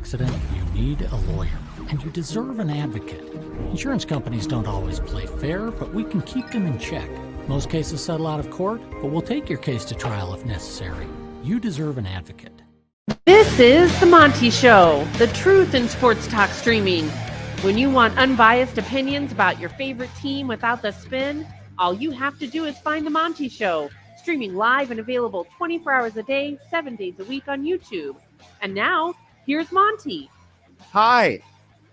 accident, you need a lawyer, and you deserve an advocate. Insurance companies don't always play fair, but we can keep them in check. Most cases settle out of court, but we'll take your case to trial if necessary. You deserve an advocate. This is The Monty Show, the truth in sports talk streaming. When you want unbiased opinions about your favorite team without the spin, all you have to do is find The Monty Show, streaming live and available 24 hours a day, 7 days a week on YouTube. And now, here's Monty. Hi,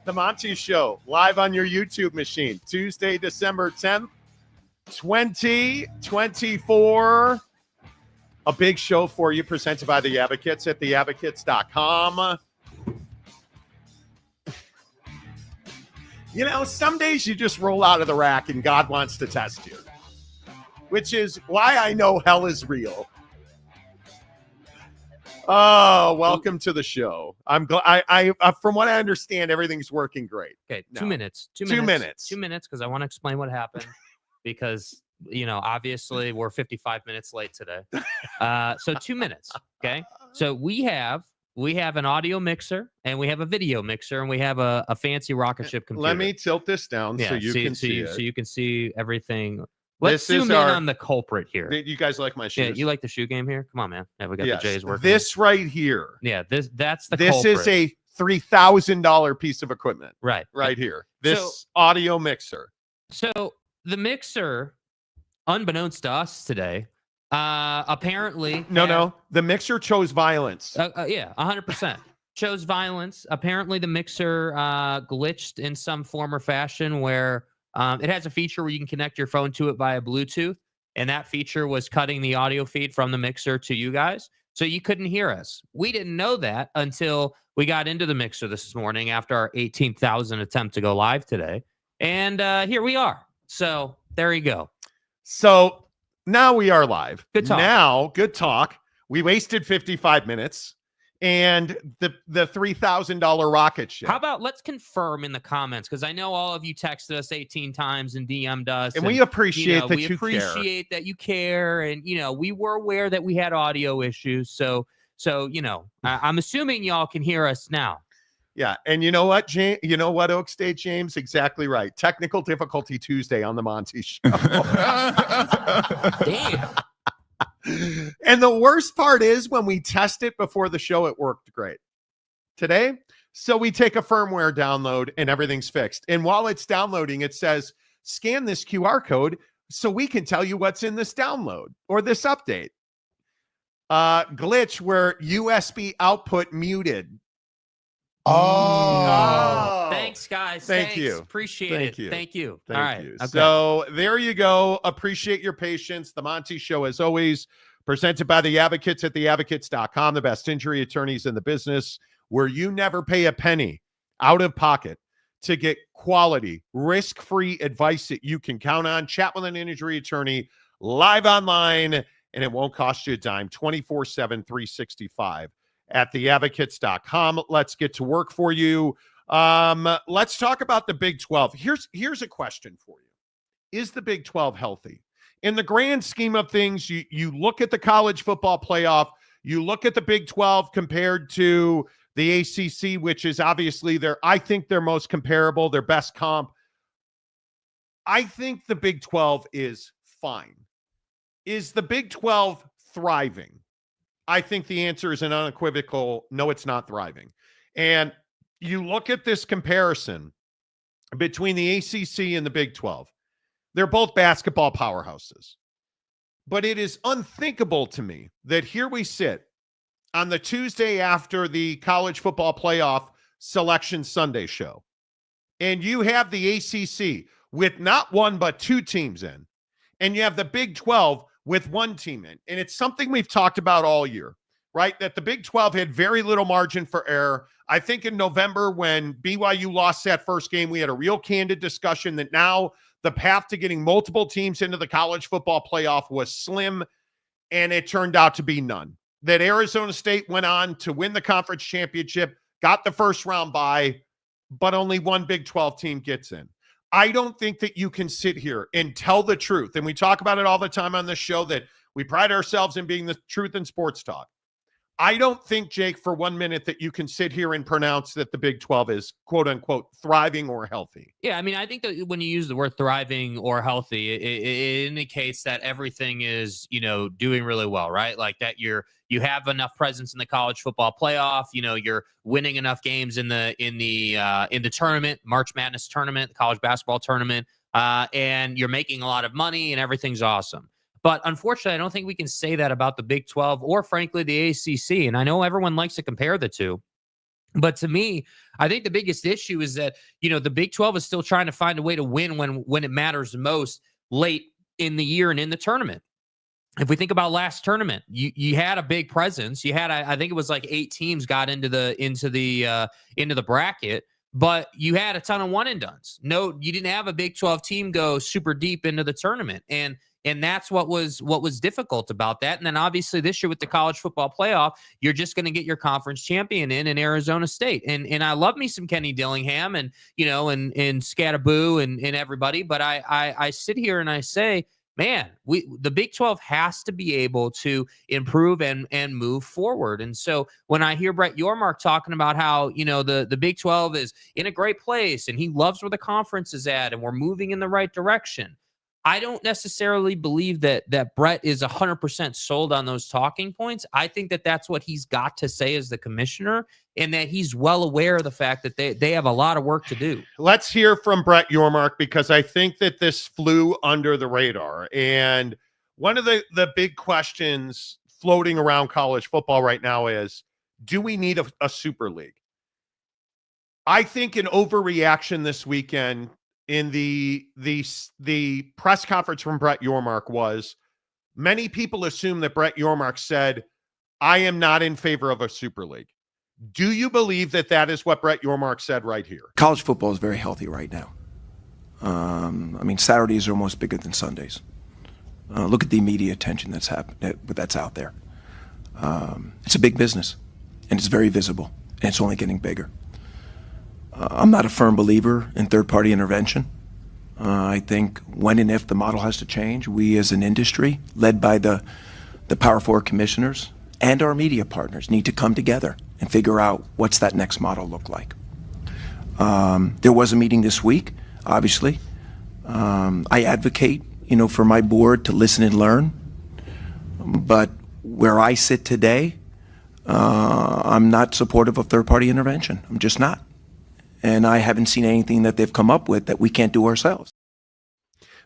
The Monty Show, live on your YouTube machine, Tuesday, December 10th, 2024. A big show for you, presented by The Advocates at theadvocates.com. You know, some days you just roll out of the rack and God wants to test you, which is why I know hell is real. Oh, welcome to the show. I'm glad. From what I understand, everything's working great. Okay, No. 2 minutes. 2 2 minutes. minutes. 2 minutes, because I want to explain what happened. Because, you know, obviously we're 55 minutes late today. So 2 minutes. Okay. So we have an audio mixer and we have a video mixer and we have a fancy rocket ship computer. Let me tilt this down so you can see it. So you can see everything. Let's This is zoom in our- on the culprit here. You guys like my shoes? Yeah, you like the shoe game here? Come on, man. Yeah, we got Yes. the J's working. This right here. Yeah, that's the This culprit. is a $3,000 piece of equipment right here. This So- audio mixer. So the mixer, unbeknownst to us today, apparently No. The mixer chose violence. yeah, 100% chose violence. Apparently, the mixer glitched in some form or fashion where it has a feature where you can connect your phone to it via Bluetooth, and that feature was cutting the audio feed from the mixer to you guys, so you couldn't hear us. We didn't know that until we got into the mixer this morning after our 18,000 attempt to go live today, and here we are. So there you go. So now we are live. Good talk. Now, good talk. We wasted 55 minutes and the $3,000 rocket ship. How about let's confirm in the comments, because I know all of you texted us 18 times and DM'd us. And we appreciate that we you care. appreciate that you care. And, you know, we were aware that we had audio issues. So you know, I'm assuming y'all can hear us now. Yeah. And you know what, James? You know what, Oak State James? Exactly right. Technical difficulty Tuesday on the Monty Show. Damn. And the worst part is when we test it before the show, it worked great. Today, so we take a firmware download and everything's fixed. And while it's downloading, it says, scan this QR code so we can tell you what's in this download or this update. Glitch where USB output muted. Oh. Thanks, guys. Thank you. Appreciate Thank it. you. Thank you. Thank All right. you. Okay. So there you go. Appreciate your patience. The Monty Show, as always, presented by The Advocates at theadvocates.com, the best injury attorneys in the business, where you never pay a penny out of pocket to get quality, risk-free advice that you can count on. Chat with an injury attorney live online, and it won't cost you a dime, 24/7, 365 at theadvocates.com. Let's get to work for you. Let's talk about the Big 12. Here's a question for you. Is the Big 12 healthy? In the grand scheme of things, you look at the college football playoff, you look at the Big 12 compared to the ACC, which is obviously I think they're most comparable, their best comp. I think the Big 12 is fine. Is the Big 12 thriving? I think the answer is an unequivocal no, it's not thriving. And you look at this comparison between the ACC and the Big 12. They're both basketball powerhouses. But it is unthinkable to me that here we sit on the Tuesday after the college football playoff selection Sunday show, and you have the ACC with not one but two teams in, and you have the Big 12 with one team in. And it's something we've talked about all year, right? That the Big 12 had very little margin for error. I think in November when BYU lost that first game, we had a real candid discussion that now the path to getting multiple teams into the college football playoff was slim, and it turned out to be none. That Arizona State went on to win the conference championship, got the first round bye, but only one Big 12 team gets in. I don't think that you can sit here and tell the truth. And we talk about it all the time on this show that we pride ourselves in being the truth in sports talk. I don't think, Jake, for 1 minute that you can sit here and pronounce that the Big 12 is quote unquote thriving or healthy. Yeah, I mean, I think that when you use the word thriving or healthy, it indicates that everything is, doing really well, right? Like that you have enough presence in the college football playoff. You're winning enough games in the tournament, March Madness tournament, the college basketball tournament, and you're making a lot of money and everything's awesome. But unfortunately, I don't think we can say that about the Big 12 or, frankly, the ACC. And I know everyone likes to compare the two. But to me, I think the biggest issue is that, the Big 12 is still trying to find a way to win when it matters most late in the year and in the tournament. If we think about last tournament, you had a big presence. You had, I think it was like 8 teams got into the bracket, but you had a ton of one and dones. No, you didn't have a Big 12 team go super deep into the tournament. And that's what was difficult about that. And then obviously this year with the college football playoff, you're just going to get your conference champion in Arizona State. And I love me some Kenny Dillingham and Skattebo and everybody. But I sit here and I say, man, the Big 12 has to be able to improve and move forward. And so when I hear Brett Yormark talking about how, the Big 12 is in a great place and he loves where the conference is at and we're moving in the right direction, I don't necessarily believe that Brett is 100% sold on those talking points. I think that that's what he's got to say as the commissioner, and that he's well aware of the fact that they have a lot of work to do. Let's hear from Brett Yormark, because I think that this flew under the radar. And one of the big questions floating around college football right now is, do we need a super league? I think an overreaction this weekend in the press conference from Brett Yormark was, many people assume that Brett Yormark said, I am not in favor of a super league. Do you believe that that is what Brett Yormark said right here? College football is very healthy right now. Saturdays are almost bigger than Sundays. Look at the media attention that's out there. It's a big business, and it's very visible, and it's only getting bigger. I'm not a firm believer in third-party intervention. I think when and if the model has to change, we as an industry, led by the Power Four commissioners and our media partners, need to come together and figure out what's that next model look like. There was a meeting this week, obviously. I advocate, for my board to listen and learn. But where I sit today, I'm not supportive of third-party intervention. I'm just not. And I haven't seen anything that they've come up with that we can't do ourselves.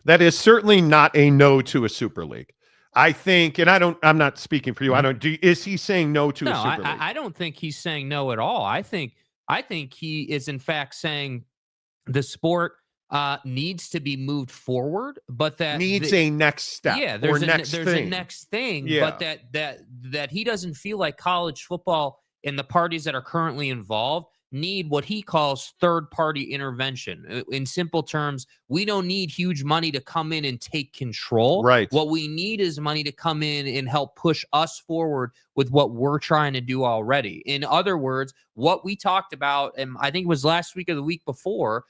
That is certainly not a no to a super league. I think, and I'm not speaking for you. Is he saying no to a super league? I don't think he's saying no at all. I think he is in fact saying the sport needs to be moved forward, but that needs a next step. Yeah, there's a next thing, yeah. But that he doesn't feel like college football and the parties that are currently involved need what he calls third-party intervention. In simple terms, we don't need huge money to come in and take control. Right. What we need is money to come in and help push us forward with what we're trying to do already. In other words, what we talked about, and I think it was last week or the week before,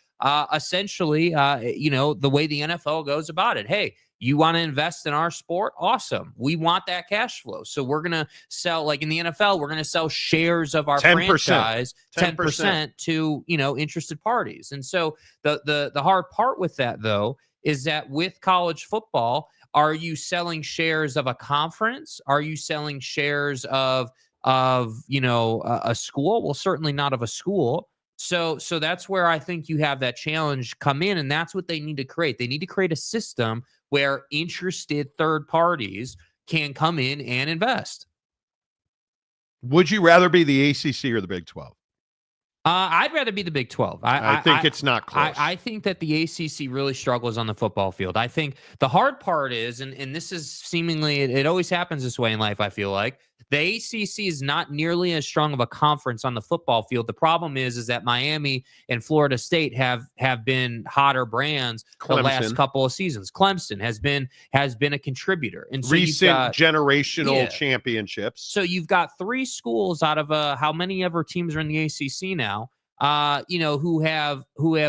essentially, the way the NFL goes about it. Hey, you want to invest in our sport? Awesome. We want that cash flow. So we're going to sell, like in the NFL, we're going to sell shares of our 10%. franchise, 10% to, interested parties. And so the hard part with that, though, is that with college football, are you selling shares of a conference? Are you selling shares of a school? Well, certainly not of a school. So that's where I think you have that challenge come in, and that's what they need to create. They need to create a system where interested third parties can come in and invest. Would you rather be the ACC or the Big 12? I'd rather be the Big 12. I think it's not close. I think that the ACC really struggles on the football field. I think the hard part is, and this is seemingly, it always happens this way in life, I feel like, the ACC is not nearly as strong of a conference on the football field. The problem is that Miami and Florida State have been hotter brands the last couple of seasons. Clemson has been a contributor. And so recent generational championships. So you've got 3 schools out of how many ever teams are in the ACC now who have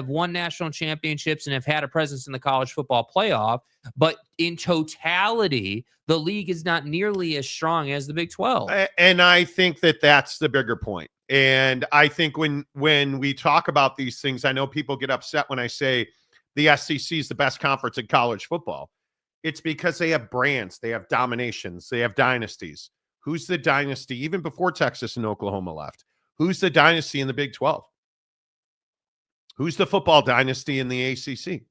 won national championships and have had a presence in the college football playoff. But in totality, the league is not nearly as strong as the Big 12. And I think that that's the bigger point. And I think when we talk about these things, I know people get upset when I say the SEC is the best conference in college football. It's because they have brands, they have dominations, they have dynasties. Who's the dynasty, even before Texas and Oklahoma left? Who's the dynasty in the Big 12? Who's the football dynasty in the ACC?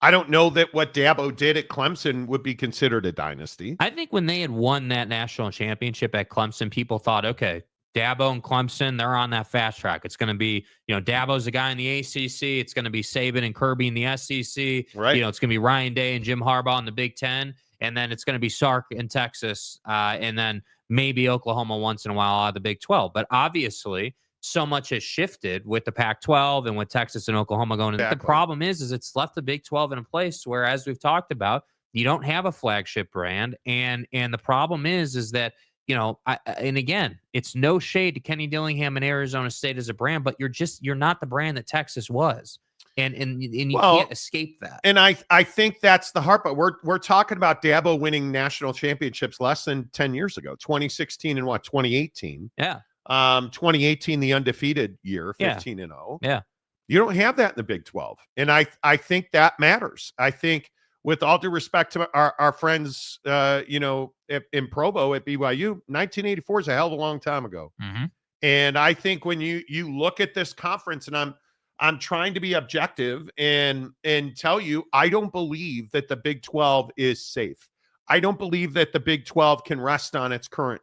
I don't know that what Dabo did at Clemson would be considered a dynasty. I think when they had won that national championship at Clemson, people thought, okay, Dabo and Clemson, they're on that fast track. It's going to be, Dabo's the guy in the ACC. It's going to be Saban and Kirby in the SEC. Right. It's going to be Ryan Day and Jim Harbaugh in the Big Ten. And then it's going to be Sark in Texas. And then maybe Oklahoma once in a while out of the Big 12. But obviously, so much has shifted with the Pac-12 and with Texas and Oklahoma going. Exactly. The problem is it's left the Big 12 in a place where, as we've talked about, you don't have a flagship brand. And the problem is that, and again, it's no shade to Kenny Dillingham and Arizona State as a brand, but you're not the brand that Texas was. And you can't escape that. And I think that's the heart, but we're talking about Dabo winning national championships less than 10 years ago, 2016 and 2018. Yeah. 2018, the undefeated year, 15-0. Yeah. You don't have that in the Big 12. And I think that matters. I think, with all due respect to our friends, in Provo at BYU, 1984 is a hell of a long time ago. Mm-hmm. And I think when you look at this conference, and I'm trying to be objective and tell you, I don't believe that the Big 12 is safe. I don't believe that the Big 12 can rest on its current,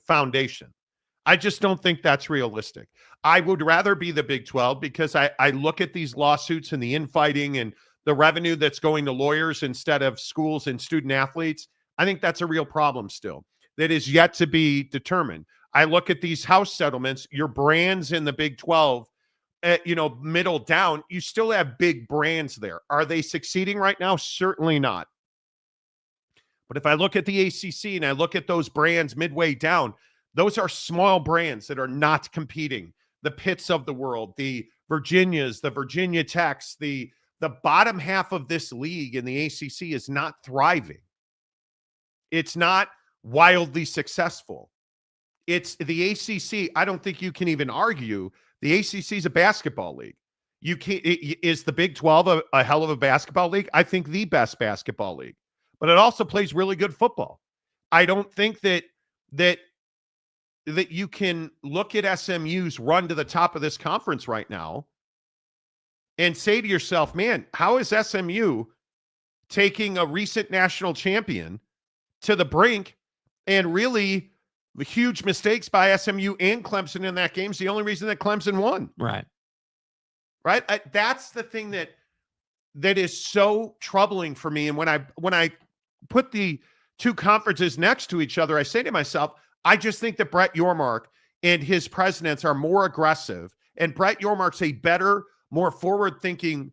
foundation. I just don't think that's realistic. I would rather be the Big 12 because I look at these lawsuits and the infighting and the revenue that's going to lawyers instead of schools and student athletes. I think that's a real problem still that is yet to be determined. I look at these house settlements, your brands in the Big 12, middle down, you still have big brands there. Are they succeeding right now? Certainly not. But if I look at the ACC and I look at those brands midway down, those are small brands that are not competing. The Pitts of the world, the Virginias, the Virginia Techs, the bottom half of this league in the ACC is not thriving. It's not wildly successful. It's the ACC. I don't think you can even argue the ACC is a basketball league. You can't. Is the Big 12 a hell of a basketball league? I think the best basketball league, but it also plays really good football. I don't think that you can look at SMU's run to the top of this conference right now and say to yourself, man, how is SMU taking a recent national champion to the brink? And really, the huge mistakes by SMU and Clemson in that game is the only reason that Clemson won. Right. That's the thing that is so troubling for me. And when I put the two conferences next to each other, I say to myself, I just think that Brett Yormark and his presidents are more aggressive, and Brett Yormark's a better, more forward-thinking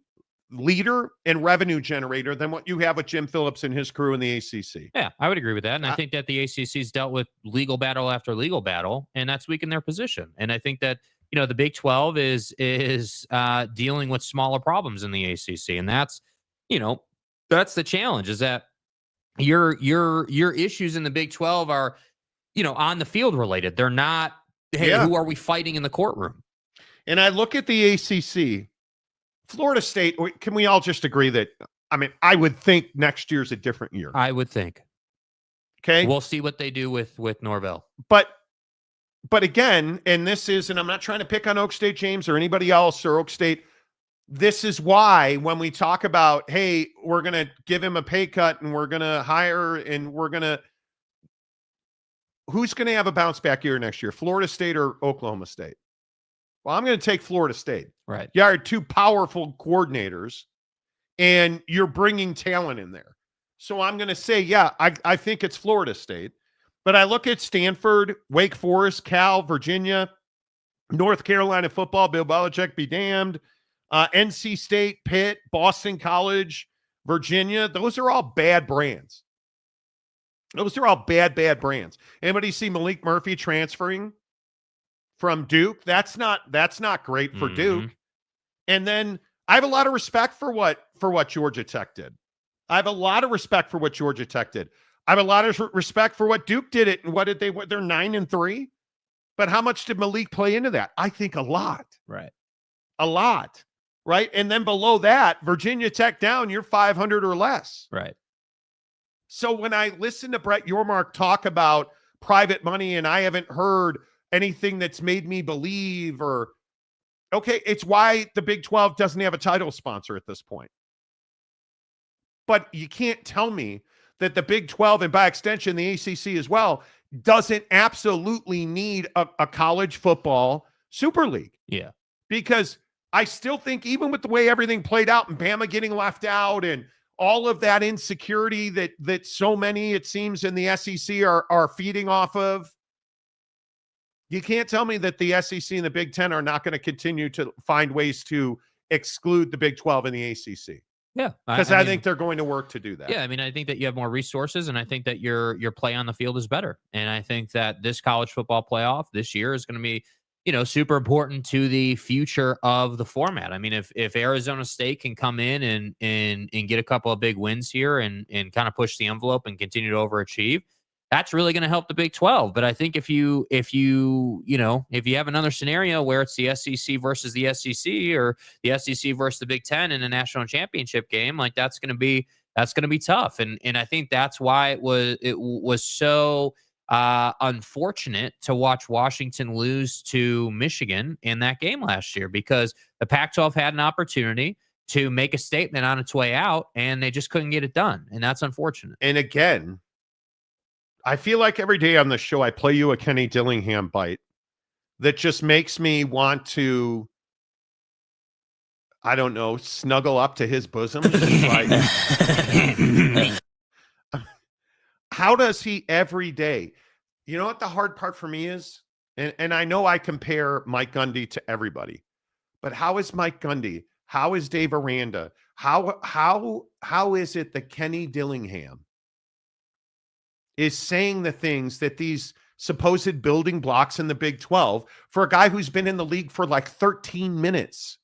leader and revenue generator than what you have with Jim Phillips and his crew in the ACC. Yeah, I would agree with that. And I think that the ACC's dealt with legal battle after legal battle, and that's weakened their position. And I think that, the Big 12 is dealing with smaller problems in the ACC. And that's the challenge, is that your issues in the Big 12 are, on the field related. They're not, hey, who are we fighting in the courtroom? And I look at the ACC, Florida State. Can we all just agree that, I would think next year's a different year. I would think. Okay. We'll see what they do with Norvell. But again, and I'm not trying to pick on Oak State, James, or anybody else, or Oak State. This is why when we talk about, hey, we're going to give him a pay cut and we're going to hire and who's going to have a bounce back year next year, Florida State or Oklahoma State? Well, I'm going to take Florida State. Right. You are two powerful coordinators, and you're bringing talent in there. So I'm going to say, yeah, I think it's Florida State. But I look at Stanford, Wake Forest, Cal, Virginia, North Carolina football, Bill Belichick be damned, NC State, Pitt, Boston College, Virginia. Those are all bad brands. Those are all bad brands. Anybody see Malik Murphy transferring from Duke. That's not great for Mhm. Duke. And then I have a lot of respect for what Georgia Tech did. I have a lot of respect for what Georgia Tech did. I have a lot of respect for what Duke did it. And what did they? They're 9-3. But how much did Malik play into that? I think a lot. Right. A lot. Right. And then below that, Virginia Tech down, you're 500 or less. Right. So when I listen to Brett Yormark talk about private money, and I haven't heard anything that's made me believe, or okay, it's why the Big 12 doesn't have a title sponsor at this point. But you can't tell me that the Big 12, and by extension the ACC as well, doesn't absolutely need a college football super league. Yeah. Because I still think, even with the way everything played out and Bama getting left out and all of that insecurity that so many, it seems, in the SEC are feeding off of, you can't tell me that the SEC and the Big Ten are not going to continue to find ways to exclude the Big 12 and the ACC. Yeah. Because I think they're going to work to do that. Yeah, I mean, I think that you have more resources, and I think that your play on the field is better. And I think that this college football playoff this year is going to be, super important to the future of the format. I mean, if Arizona State can come in and get a couple of big wins here and kind of push the envelope and continue to overachieve, that's really going to help the Big 12. But I think if you have another scenario where it's the SEC versus the SEC, or the SEC versus the Big 10 in a national championship game, like that's going to be tough. And I think that's why it was so unfortunate to watch Washington lose to Michigan in that game last year, because the Pac-12 had an opportunity to make a statement on its way out, and they just couldn't get it done. And that's unfortunate. And again, I feel like every day on the show, I play you a Kenny Dillingham bite that just makes me want to, I don't know, snuggle up to his bosom. Like, how does he every day? You know what the hard part for me is? And I know I compare Mike Gundy to everybody, but how is Mike Gundy? How is Dave Aranda? How is it that Kenny Dillingham is saying the things that these supposed building blocks in the Big 12 for a guy who's been in the league for like 13 minutes?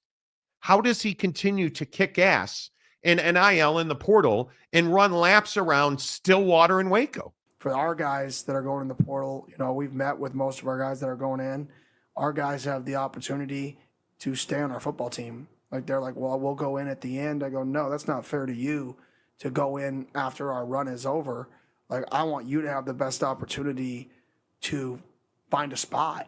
How does he continue to kick ass in NIL in the portal and run laps around Stillwater and Waco? For our guys that are going in the portal, we've met with most of our guys that are going in. Our guys have the opportunity to stay on our football team. Like, they're like, well, we'll go in at the end. I go, no, that's not fair to you to go in after our run is over. Like, I want you to have the best opportunity to find a spot.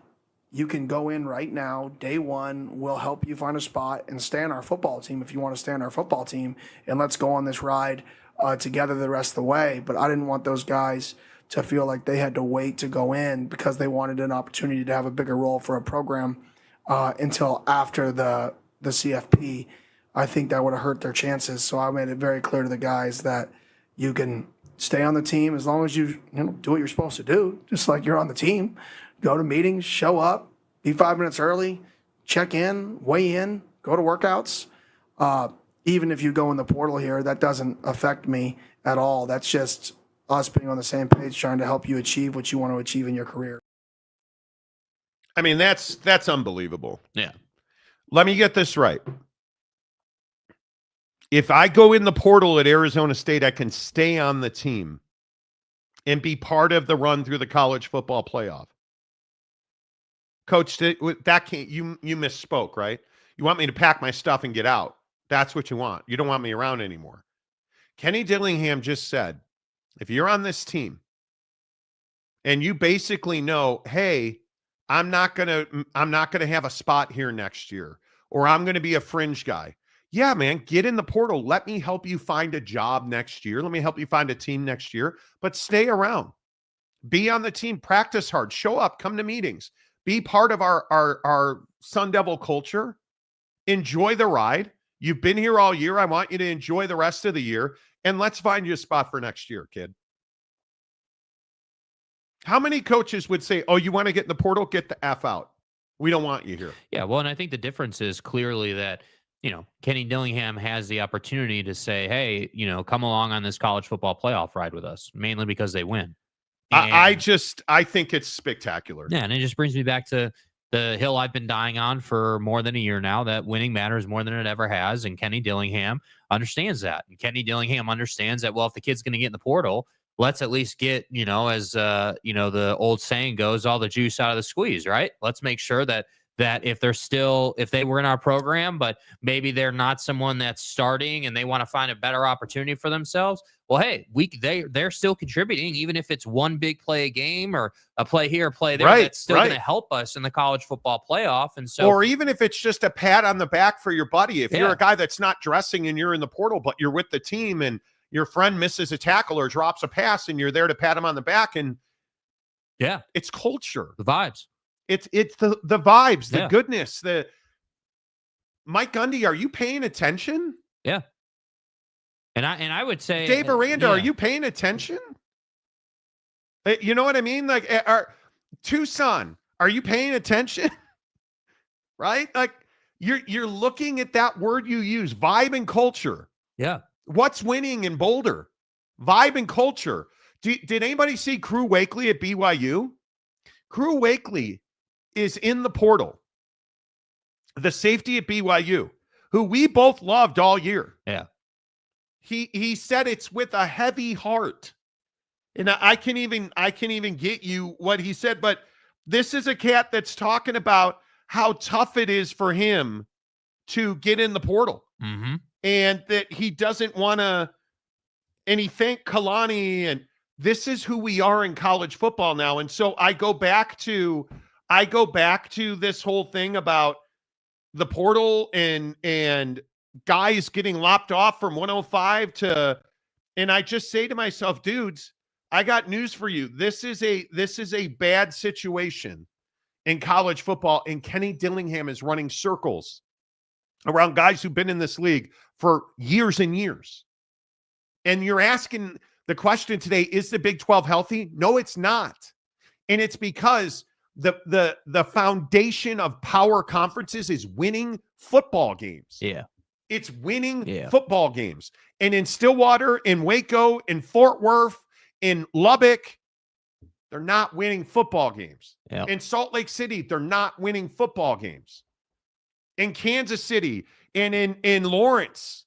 You can go in right now, day one. We'll help you find a spot and stay on our football team if you want to stay on our football team. And let's go on this ride together the rest of the way. But I didn't want those guys to feel like they had to wait to go in because they wanted an opportunity to have a bigger role for a program until after the CFP. I think that would have hurt their chances. So I made it very clear to the guys that you can stay on the team as long as you do what you're supposed to do, just like you're on the team. Go to meetings, show up, be 5 minutes early, check in, weigh in, go to workouts. Even if you go in the portal here, that doesn't affect me at all. That's just us being on the same page, trying to help you achieve what you want to achieve in your career. I mean, that's unbelievable. Yeah. Let me get this right. If I go in the portal at Arizona State, I can stay on the team and be part of the run through the college football playoff. Coach, that can't, you misspoke, right? You want me to pack my stuff and get out. That's what you want. You don't want me around anymore. Kenny Dillingham just said, if you're on this team and you basically know, hey, I'm not gonna have a spot here next year, or I'm gonna be a fringe guy. Yeah, man, get in the portal. Let me help you find a job next year. Let me help you find a team next year, but stay around. Be on the team, practice hard, show up, come to meetings, be part of our Sun Devil culture. Enjoy the ride. You've been here all year. I want you to enjoy the rest of the year, and let's find you a spot for next year, kid. How many coaches would say, oh, you want to get in the portal? Get the F out. We don't want you here. Yeah, well, and I think the difference is clearly that, Kenny Dillingham has the opportunity to say, hey, come along on this college football playoff ride with us, mainly because they win. I think it's spectacular. Yeah, and it just brings me back to, the hill I've been dying on for more than a year now, that winning matters more than it ever has. And Kenny Dillingham understands that. And Kenny Dillingham understands that, well, if the kid's going to get in the portal, let's at least get, as the old saying goes, all the juice out of the squeeze, right? Let's make sure that if they were in our program, but maybe they're not someone that's starting and they want to find a better opportunity for themselves. Well, hey, they're still contributing, even if it's one big play a game or a play here, a play there. Right, that's still going to help us in the college football playoff. And so, or even if it's just a pat on the back for your buddy, if you're a guy that's not dressing and you're in the portal, but you're with the team and your friend misses a tackle or drops a pass and you're there to pat him on the back, and it's culture, the vibes. It's the vibes, the goodness, the Mike Gundy. Are you paying attention? Yeah. And I would say, Dave Aranda, are you paying attention? You know what I mean? Like, Tucson, are you paying attention? Right? Like, you're looking at that word you use, vibe and culture. Yeah. What's winning in Boulder? Vibe and culture. Did anybody see Crew Wakely at BYU? Crew Wakely is in the portal. The safety at BYU, who we both loved all year. Yeah. He said it's with a heavy heart. And I can even get you what he said, but this is a cat that's talking about how tough it is for him to get in the portal. Mm-hmm. And that he doesn't want to, and he thanked Kalani, and this is who we are in college football now. And so I go back to this whole thing about the portal and guys getting lopped off from 105 to, and I just say to myself, dudes, I got news for you. This is a bad situation in college football, and Kenny Dillingham is running circles around guys who've been in this league for years and years. And you're asking the question today, is the Big 12 healthy? No, it's not. And it's because the foundation of power conferences is winning football games. Yeah. It's winning football games. And in Stillwater, in Waco, in Fort Worth, in Lubbock, they're not winning football games. Yep. In Salt Lake City, they're not winning football games. In Kansas City and in Lawrence,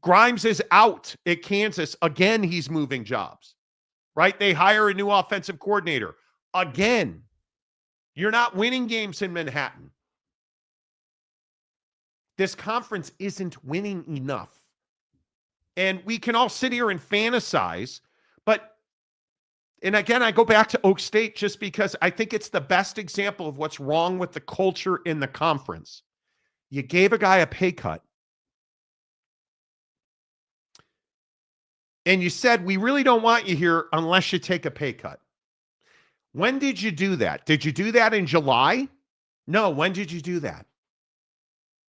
Grimes is out at Kansas. Again, he's moving jobs, right? They hire a new offensive coordinator. Again, you're not winning games in Manhattan. This conference isn't winning enough. And we can all sit here and fantasize, but, and again, I go back to Oak State just because I think it's the best example of what's wrong with the culture in the conference. You gave a guy a pay cut. And you said, we really don't want you here unless you take a pay cut. When did you do that? Did you do that in July? No, when did you do that?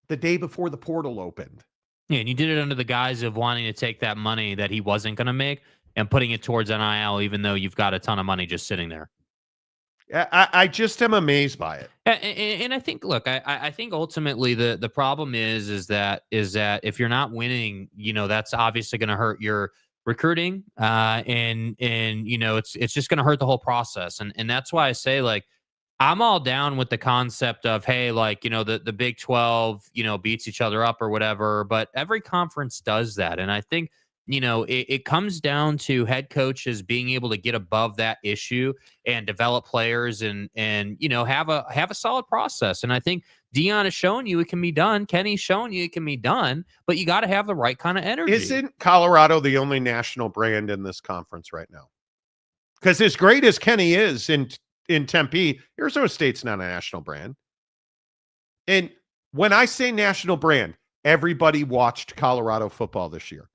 The day before the portal opened. Yeah, and you did it under the guise of wanting to take that money that he wasn't going to make and putting it towards NIL, even though you've got a ton of money just sitting there. I just am amazed by it. And I think, look, I think ultimately the problem is that if you're not winning, that's obviously going to hurt your recruiting, and it's just going to hurt the whole process. And that's why I say, like, I'm all down with the concept of, hey, like, the Big 12, beats each other up or whatever, but every conference does that. And I think, it comes down to head coaches being able to get above that issue and develop players and have a solid process. And I think Dion has shown you it can be done. Kenny's shown you it can be done, but you got to have the right kind of energy. Isn't Colorado the only national brand in this conference right now? Because as great as Kenny is in Tempe, Arizona State's not a national brand. And when I say national brand, everybody watched Colorado football this year.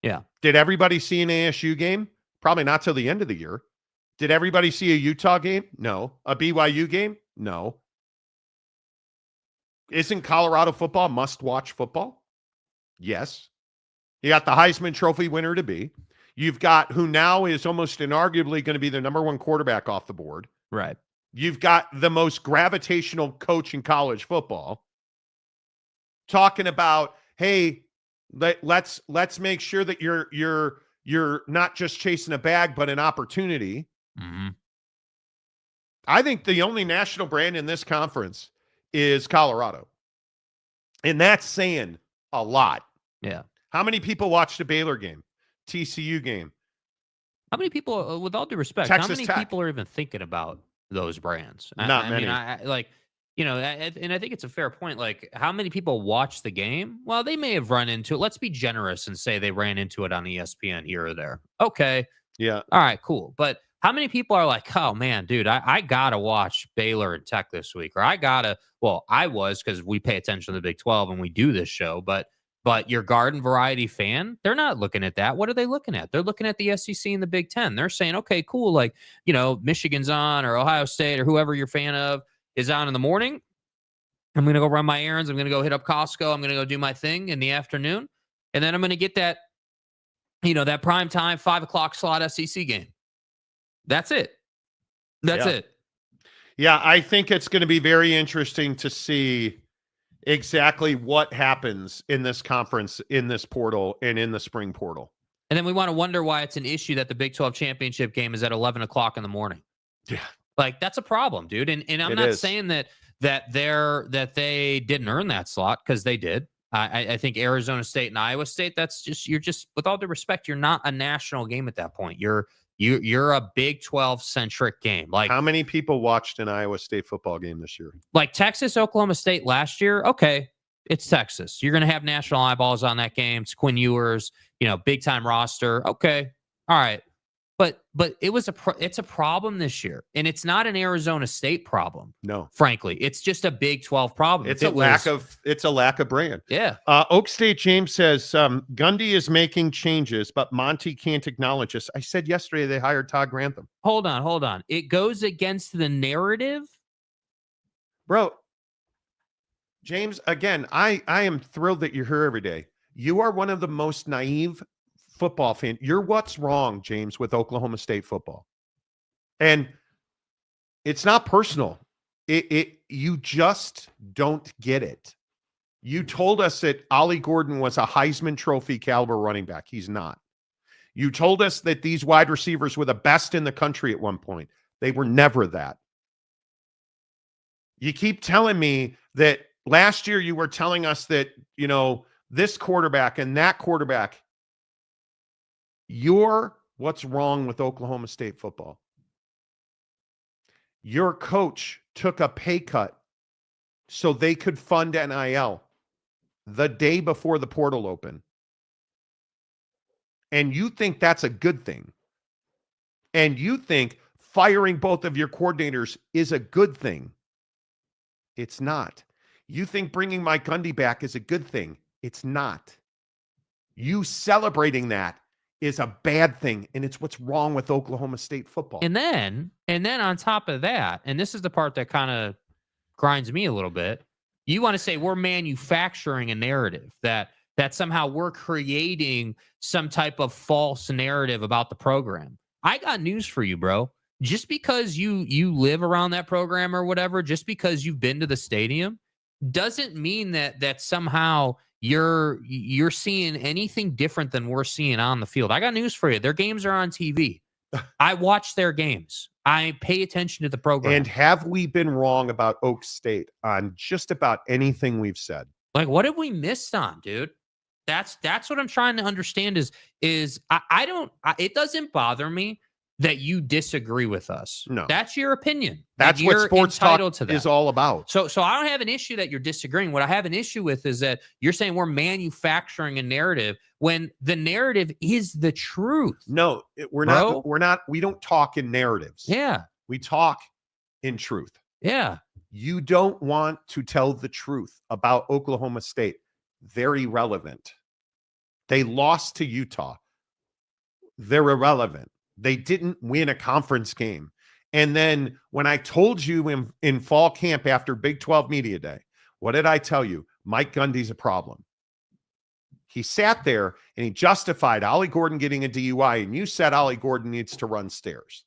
Yeah. Did everybody see an ASU game? Probably not till the end of the year. Did everybody see a Utah game? No. A BYU game? No. Isn't Colorado football must-watch football? Yes. You got the Heisman Trophy winner to be. You've got who now is almost inarguably going to be the number one quarterback off the board. Right. You've got the most gravitational coach in college football talking about, hey, let's make sure that you're not just chasing a bag, but an opportunity. Mm-hmm. I think the only national brand in this conference is Colorado. And that's saying a lot. Yeah. How many people watched a Baylor game, TCU game? How many people, with all due respect, Texas how many Tech. people are even thinking about those brands? Not I many. mean, I like, you know, and I think it's a fair point. Like, how many people watch the game? Well, they may have run into it. Let's be generous and say they ran into it on ESPN here or there. Okay. Yeah. All right, cool. But how many people are like, oh man, dude, I gotta watch Baylor and Tech this week, or I gotta. Well, I was, because we pay attention to the Big 12 and we do this show. But your garden variety fan, they're not looking at that. What are they looking at? They're looking at the SEC and the Big 10. They're saying, okay, cool. Like, you know, Michigan's on, or Ohio State, or whoever you're a fan of is on in the morning. I'm gonna go run my errands. I'm gonna go hit up Costco. I'm gonna go do my thing in the afternoon, and then I'm gonna get that, you know, that prime time 5 o'clock slot SEC game. That's it. That's it. Yeah, I think it's going to be very interesting to see exactly what happens in this conference, in this portal, and in the spring portal. And then we want to wonder why it's an issue that the Big 12 championship game is at 11 o'clock in the morning. Yeah. Like, that's a problem, dude. And I'm not saying that they didn't earn that slot, because they did. I think Arizona State and Iowa State, you're just, with all due respect, you're not a national game at that point. You're a Big 12 centric game. Like, how many people watched an Iowa State football game this year? Like Texas, Oklahoma State last year. Okay, it's Texas. You're going to have national eyeballs on that game. It's Quinn Ewers, you know, big time roster. Okay, all right. But it's a problem this year, and it's not an Arizona State problem. No, frankly, it's just a Big 12 problem. It's a lack of brand. Yeah. Oak State James says Gundy is making changes, but Monty can't acknowledge us. I said yesterday they hired Todd Grantham. Hold on. It goes against the narrative, bro. James, again, I am thrilled that you're here every day. You are one of the most naive football fan. You're what's wrong, James, with Oklahoma State football. And it's not personal. You just don't get it. You told us that Ollie Gordon was a Heisman Trophy caliber running back. He's not. You told us that these wide receivers were the best in the country at one point. They were never that. You keep telling me that last year you were telling us that, you know, this quarterback and that quarterback. You're what's wrong with Oklahoma State football. Your coach took a pay cut so they could fund NIL the day before the portal opened. And you think that's a good thing. And you think firing both of your coordinators is a good thing. It's not. You think bringing Mike Gundy back is a good thing. It's not. You celebrating that is a bad thing, and it's what's wrong with Oklahoma State football. And then on top of that, and this is the part that kind of grinds me a little bit, you want to say we're manufacturing a narrative that somehow we're creating some type of false narrative about the program. I got news for you, bro. Just because you live around that program or whatever, just because you've been to the stadium, doesn't mean that somehow you're seeing anything different than we're seeing on the field. I got news for you. Their games are on TV. I watch their games. I pay attention to the program. And have we been wrong about Oak State on just about anything we've said? Like, what have we missed on, dude? That's what I'm trying to understand is it doesn't bother me that you disagree with us. No. That's your opinion. That's what sports talk is all about. So I don't have an issue that you're disagreeing. What I have an issue with is that you're saying we're manufacturing a narrative when the narrative is the truth. No, we're not. We don't talk in narratives. Yeah. We talk in truth. Yeah. You don't want to tell the truth about Oklahoma State. They're irrelevant. They lost to Utah. They're irrelevant. They didn't win a conference game. And then when I told you in fall camp after Big 12 Media Day, what did I tell you? Mike Gundy's a problem. He sat there and he justified Ollie Gordon getting a DUI, and you said Ollie Gordon needs to run stairs.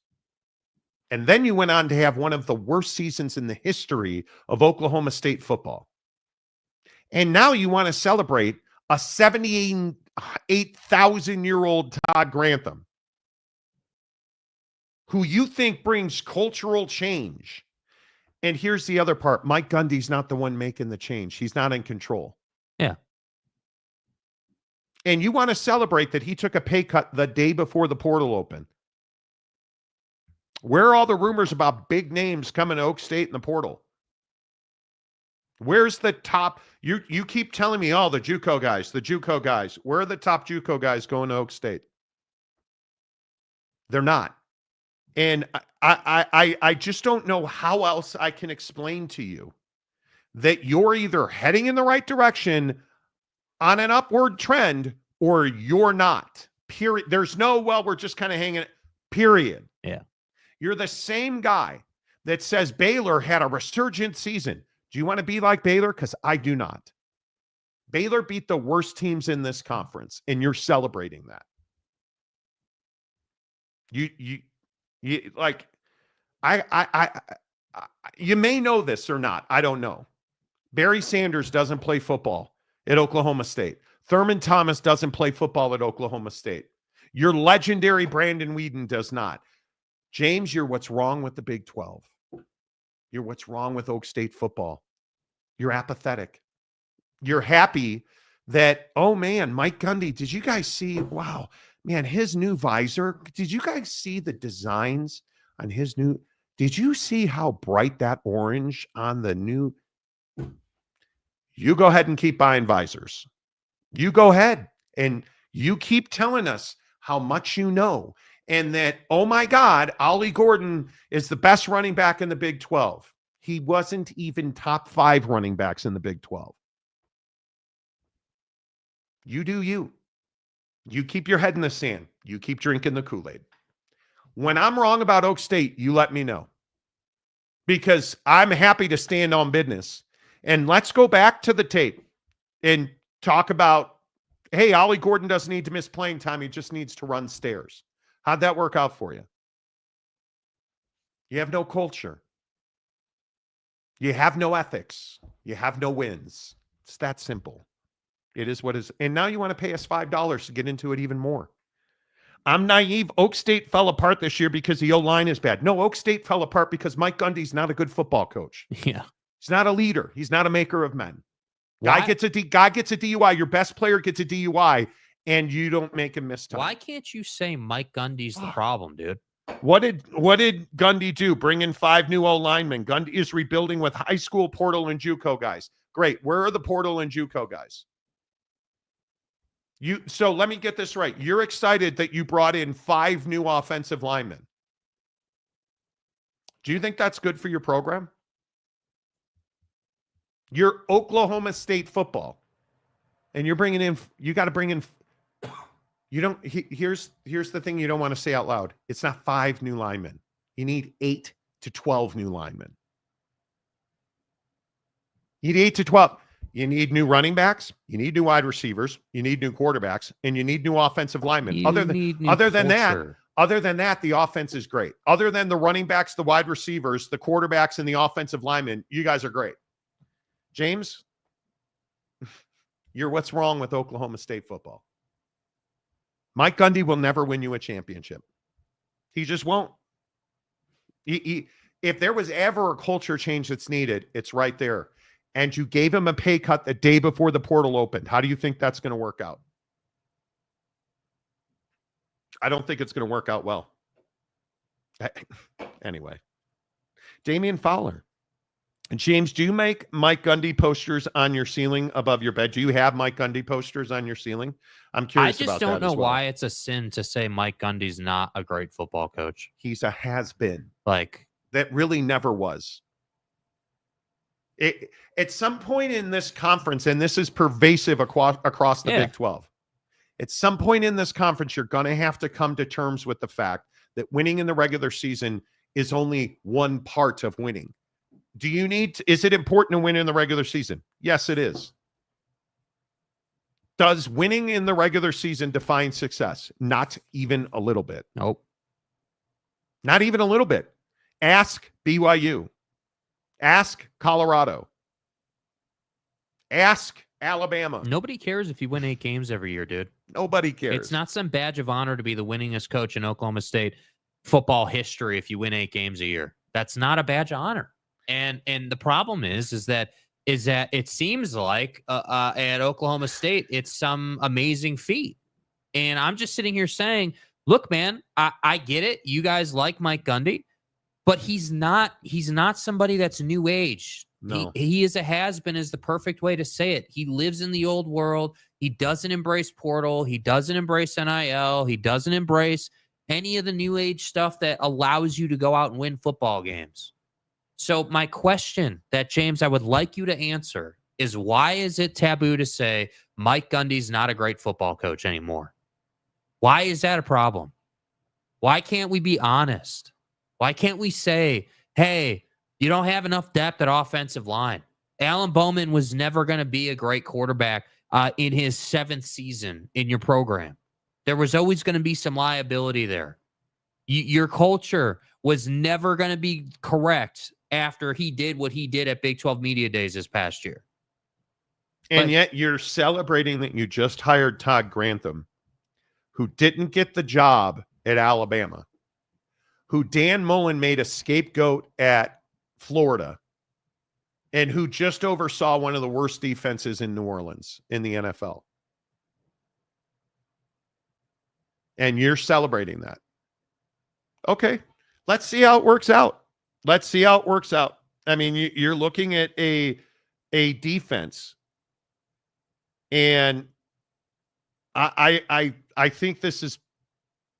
And then you went on to have one of the worst seasons in the history of Oklahoma State football. And now you want to celebrate a 78,000-year-old Todd Grantham, who you think brings cultural change. And here's the other part. Mike Gundy's not the one making the change. He's not in control. Yeah. And you want to celebrate that he took a pay cut the day before the portal opened. Where are all the rumors about big names coming to Oak State in the portal? Where's the top? You keep telling me, the JUCO guys. Where are the top JUCO guys going to Oak State? They're not. And I just don't know how else I can explain to you that you're either heading in the right direction on an upward trend or you're not. Period. There's no, we're just kind of hanging, period. Yeah. You're the same guy that says Baylor had a resurgent season. Do you want to be like Baylor? Because I do not. Baylor beat the worst teams in this conference, and you're celebrating that. You like, you may know this or not. I don't know. Barry Sanders doesn't play football at Oklahoma State. Thurman Thomas doesn't play football at Oklahoma State. Your legendary Brandon Whedon does not. James, you're what's wrong with the Big 12. You're what's wrong with Oak State football. You're apathetic. You're happy that, oh man, Mike Gundy, did you guys see, wow, man, his new visor, did you guys see the designs on his new, did you see how bright that orange on the new, you go ahead and keep buying visors. You go ahead and you keep telling us how much you know and that, oh my God, Ollie Gordon is the best running back in the Big 12. He wasn't even top 5 running backs in the Big 12. You do you. You keep your head in the sand. You keep drinking the Kool-Aid. When I'm wrong about Oak State, you let me know. Because I'm happy to stand on business. And let's go back to the tape and talk about, hey, Ollie Gordon doesn't need to miss playing time. He just needs to run stairs. How'd that work out for you? You have no culture. You have no ethics. You have no wins. It's that simple. It is what is. And now you want to pay us $5 to get into it even more. I'm naive. Oak State fell apart this year because the O-line is bad. No, Oak State fell apart because Mike Gundy's not a good football coach. Yeah. He's not a leader. He's not a maker of men. Why? Guy gets a DUI. Your best player gets a DUI, and you don't make him miss time. Why can't you say Mike Gundy's the problem, dude? What did Gundy do? Bring in 5 new O-linemen. Gundy is rebuilding with high school portal and JUCO guys. Great. Where are the portal and JUCO guys? So let me get this right. You're excited that you brought in 5 new offensive linemen. Do you think that's good for your program? You're Oklahoma State football, and you're bringing in. You got to bring in. You don't. Here's the thing you don't want to say out loud. It's not 5 new linemen. You need 8 to 12 new linemen. You need 8 to 12. You need new running backs. You need new wide receivers. You need new quarterbacks, and you need new offensive linemen. Other than that, the offense is great. Other than the running backs, the wide receivers, the quarterbacks, and the offensive linemen, you guys are great. James, you're what's wrong with Oklahoma State football. Mike Gundy will never win you a championship. He just won't. If there was ever a culture change that's needed, it's right there. And you gave him a pay cut the day before the portal opened. How do you think that's going to work out? I don't think it's going to work out well. Anyway, Damian Fowler. And James, do you make Mike Gundy posters on your ceiling above your bed? Do you have Mike Gundy posters on your ceiling? I'm curious about that. I just don't know why it's a sin to say Mike Gundy's not a great football coach. He's a has-been. Like, that really never was. At some point in this conference, and this is pervasive across the Big 12, at some point in this conference, you're going to have to come to terms with the fact that winning in the regular season is only one part of winning. Is it important to win in the regular season? Yes, it is. Does winning in the regular season define success? Not even a little bit. Nope. Not even a little bit. Ask BYU. Ask Colorado. Ask Alabama. Nobody cares if you win 8 games every year, dude. Nobody cares. It's not some badge of honor to be the winningest coach in Oklahoma State. football history if you win 8 games a year. That's not a badge of honor. And the problem is that it seems like at Oklahoma State it's some amazing feat. And I'm just sitting here saying, look, man, I get it. You guys like Mike Gundy, but he's not somebody that's new age. No. He is a has-been is the perfect way to say it. He lives in the old world. He doesn't embrace portal. He doesn't embrace NIL. He doesn't embrace any of the new age stuff that allows you to go out and win football games. So my question that, James, I would like you to answer is, why is it taboo to say Mike Gundy's not a great football coach anymore? Why is that a problem? Why can't we be honest? Why can't we say, hey, you don't have enough depth at offensive line? Alan Bowman was never going to be a great quarterback in his 7th season in your program. There was always going to be some liability there. Your culture was never going to be correct after he did what he did at Big 12 Media Days this past year. And yet you're celebrating that you just hired Todd Grantham, who didn't get the job at Alabama, who Dan Mullen made a scapegoat at Florida, and who just oversaw one of the worst defenses in New Orleans in the NFL. And you're celebrating that. Okay, let's see how it works out. Let's see how it works out. I mean, you're looking at a defense, and I think this is,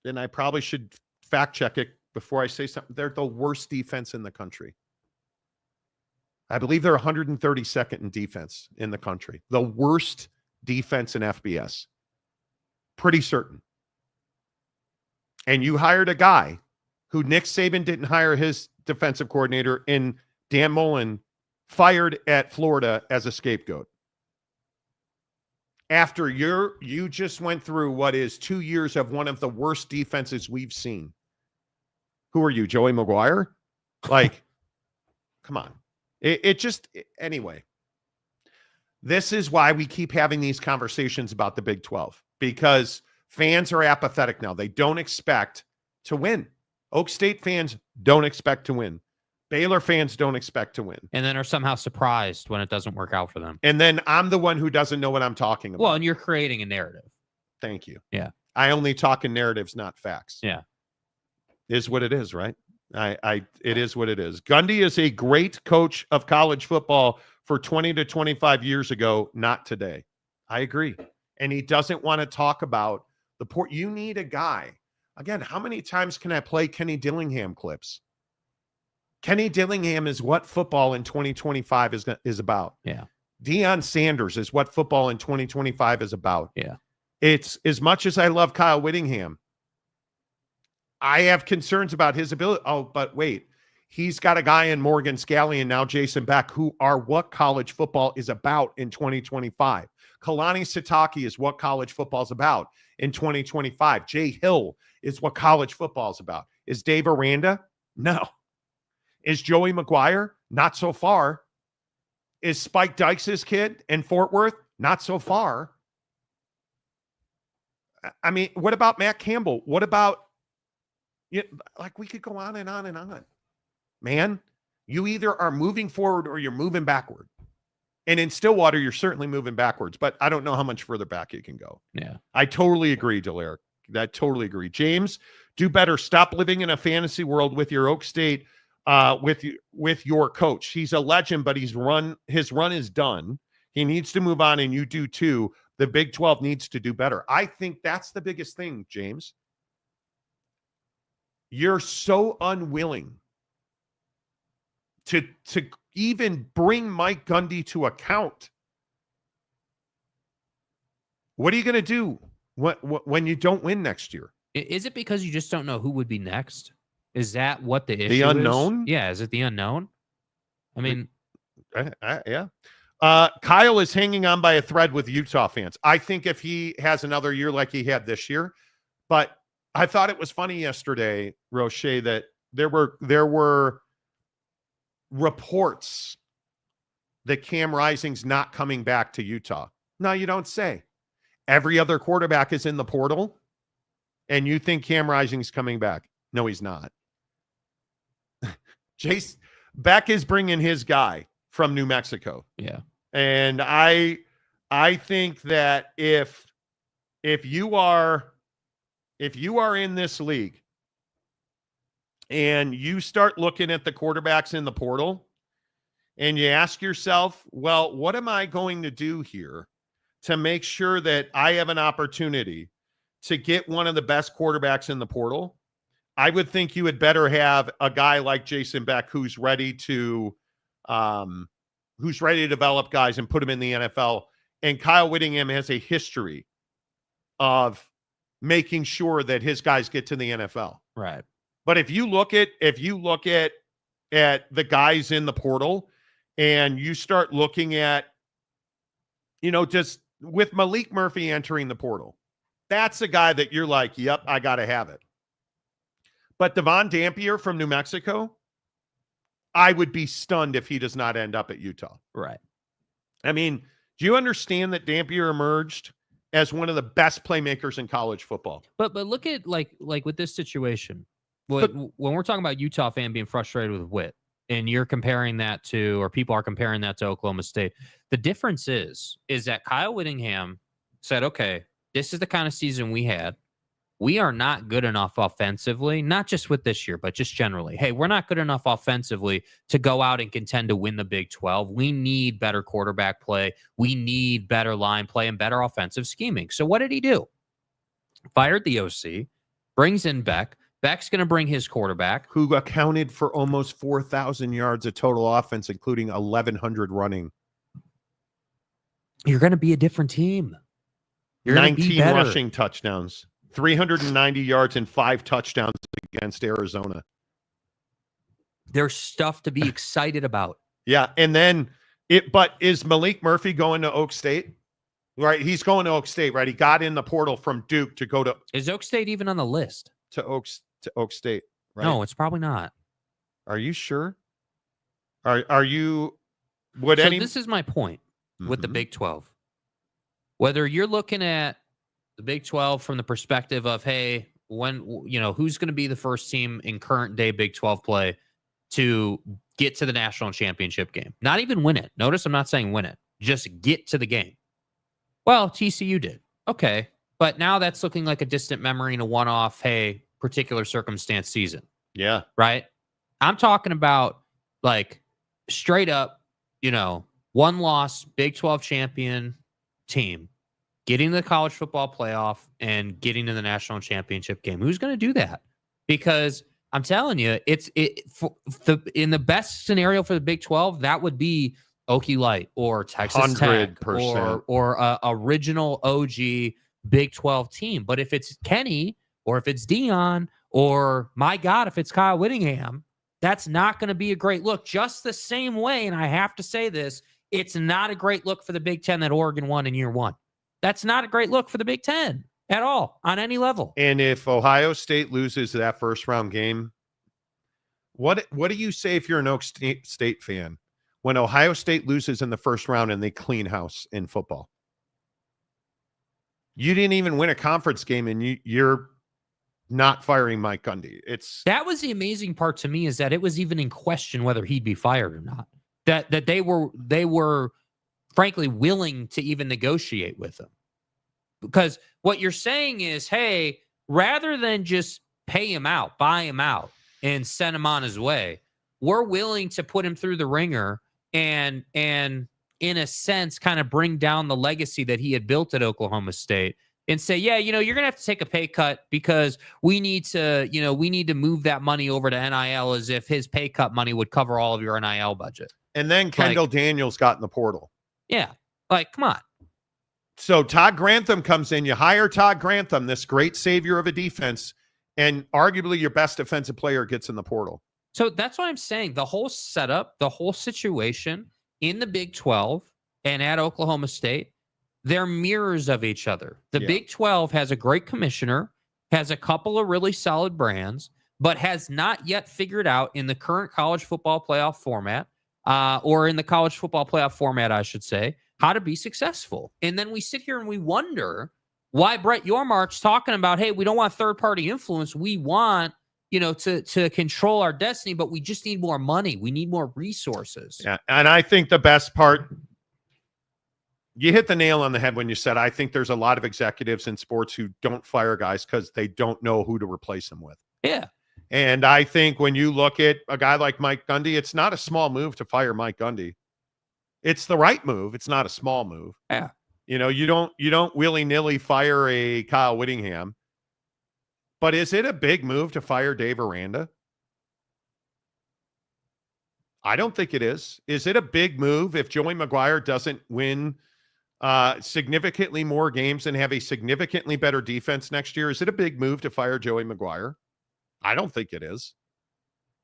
and I probably should fact check it before I say something. They're the worst defense in the country. I believe they're 132nd in defense in the country. The worst defense in FBS. Pretty certain. And you hired a guy who Nick Saban didn't hire his defensive coordinator, and Dan Mullen fired at Florida as a scapegoat. After you just went through what is 2 years of one of the worst defenses we've seen. Who are you, Joey Maguire? Like, come on. Anyway. This is why we keep having these conversations about the Big 12, because fans are apathetic now. They don't expect to win. Oak State fans don't expect to win. Baylor fans don't expect to win. And then are somehow surprised when it doesn't work out for them. And then I'm the one who doesn't know what I'm talking about. Well, and you're creating a narrative. Thank you. Yeah. I only talk in narratives, not facts. Yeah. Is what it is, right? It is what it is. Gundy is a great coach of college football for 20 to 25 years ago, not today. I agree. And he doesn't want to talk about the port. You need a guy. Again, how many times can I play Kenny Dillingham clips? Kenny Dillingham is what football in 2025 is about. Yeah. Deion Sanders is what football in 2025 is about. Yeah. It's, as much as I love Kyle Whittingham, I have concerns about his ability. Oh, but wait, he's got a guy in Morgan Scalley and now Jason Beck, who are what college football is about in 2025. Kalani Sitake is what college football is about in 2025. Jay Hill is what college football is about. Is Dave Aranda? No. Is Joey Maguire? Not so far. Is Spike Dykes' kid in Fort Worth? Not so far. I mean, what about Matt Campbell? What about, like, we could go on and on and on. Man, you either are moving forward or you're moving backward. And in Stillwater, you're certainly moving backwards, but I don't know how much further back you can go. Yeah. I totally agree, Delaire. I totally agree. James, do better. Stop living in a fantasy world with your Oak State, with your coach. He's a legend, but his run is done. He needs to move on, and you do too. The Big 12 needs to do better. I think that's the biggest thing, James. You're so unwilling to even bring Mike Gundy to account. What are you going to do when you don't win next year? Is it because you just don't know who would be next? Is that what the issue is? The unknown? Yeah. Is it the unknown? I mean, yeah. Kyle is hanging on by a thread with Utah fans. I think if he has another year like he had this year, but I thought it was funny yesterday, Roche, that there were reports that Cam Rising's not coming back to Utah. No, you don't say. Every other quarterback is in the portal, and you think Cam Rising's coming back. No, he's not. Chase Beck is bringing his guy from New Mexico. Yeah. And I think that if you are in this league and you start looking at the quarterbacks in the portal and you ask yourself, well, what am I going to do here to make sure that I have an opportunity to get one of the best quarterbacks in the portal? I would think you would better have a guy like Jason Beck who's ready to develop guys and put them in the NFL. And Kyle Whittingham has a history of making sure that his guys get to the NFL. Right. But if you look at the guys in the portal and you start looking at, just with Malik Murphy entering the portal, that's a guy that you're like, yep, I got to have it. But Devon Dampier from New Mexico, I would be stunned if he does not end up at Utah. Right. I mean, do you understand that Dampier emerged as one of the best playmakers in college football? But look at like with this situation. When we're talking about Utah fan being frustrated with Witt, and you're comparing that to, or people are comparing that to Oklahoma State, the difference is that Kyle Whittingham said, okay, this is the kind of season we had. We are not good enough offensively, not just with this year, but just generally. Hey, we're not good enough offensively to go out and contend to win the Big 12. We need better quarterback play. We need better line play and better offensive scheming. So what did he do? Fired the OC, brings in Beck. Beck's going to bring his quarterback, who accounted for almost 4,000 yards of total offense, including 1,100 running. You're going to be a different team. You're 19 rushing touchdowns. 390 yards and 5 touchdowns against Arizona. There's stuff to be excited about. Yeah, and then but is Malik Murphy going to Oak State? Right, he's going to Oak State, right? He got in the portal from Duke to go to. Is Oak State even on the list? To Oak State, right? No, it's probably not. Are you sure? Are you? This is my point with the Big 12. Whether you're looking at the Big 12 from the perspective of, hey, who's going to be the first team in current day Big 12 play to get to the national championship game? Not even win it. Notice I'm not saying win it. Just get to the game. Well, TCU did. Okay. But now that's looking like a distant memory and a one-off, hey, particular circumstance season. Yeah. Right? I'm talking about like straight up, one loss, Big 12 champion team getting to the college football playoff and getting to the national championship game. Who's going to do that? Because I'm telling you, in the best scenario for the Big 12, that would be Okie Light or Texas Tech or a original OG Big 12 team. But if it's Kenny or if it's Dion or, my God, if it's Kyle Whittingham, that's not going to be a great look. Just the same way, and I have to say this, it's not a great look for the Big 10 that Oregon won in year one. That's not a great look for the Big 10 at all on any level. And if Ohio State loses that first round game, what do you say if you're an Oak State fan when Ohio State loses in the first round and they clean house in football? You didn't even win a conference game and you're not firing Mike Gundy. That was the amazing part to me, is that it was even in question whether he'd be fired or not. That they were frankly willing to even negotiate with him. Because what you're saying is, hey, rather than just pay him out, buy him out, and send him on his way, we're willing to put him through the ringer and in a sense kind of bring down the legacy that he had built at Oklahoma State and say, yeah, you're going to have to take a pay cut because we need to move that money over to NIL, as if his pay cut money would cover all of your NIL budget. And then Kendall Daniels got in the portal. Yeah. Come on. So Todd Grantham comes in. You hire Todd Grantham, this great savior of a defense, and arguably your best defensive player gets in the portal. So that's what I'm saying. The whole setup, the whole situation in the Big 12 and at Oklahoma State, they're mirrors of each other. The Big 12 has a great commissioner, has a couple of really solid brands, but has not yet figured out in the current college football playoff format, or in the college football playoff format, I should say, how to be successful. And then we sit here and we wonder why Brett Yormark's talking about, hey, we don't want third-party influence. We want to control our destiny, but we just need more money. We need more resources. Yeah. And I think the best part, you hit the nail on the head when you said, I think there's a lot of executives in sports who don't fire guys because they don't know who to replace them with. Yeah. And I think when you look at a guy like Mike Gundy, it's not a small move to fire Mike Gundy. It's the right move. It's not a small move. Yeah. You don't willy-nilly fire a Kyle Whittingham. But is it a big move to fire Dave Aranda? I don't think it is. Is it a big move if Joey McGuire doesn't win significantly more games and have a significantly better defense next year? Is it a big move to fire Joey McGuire? I don't think it is.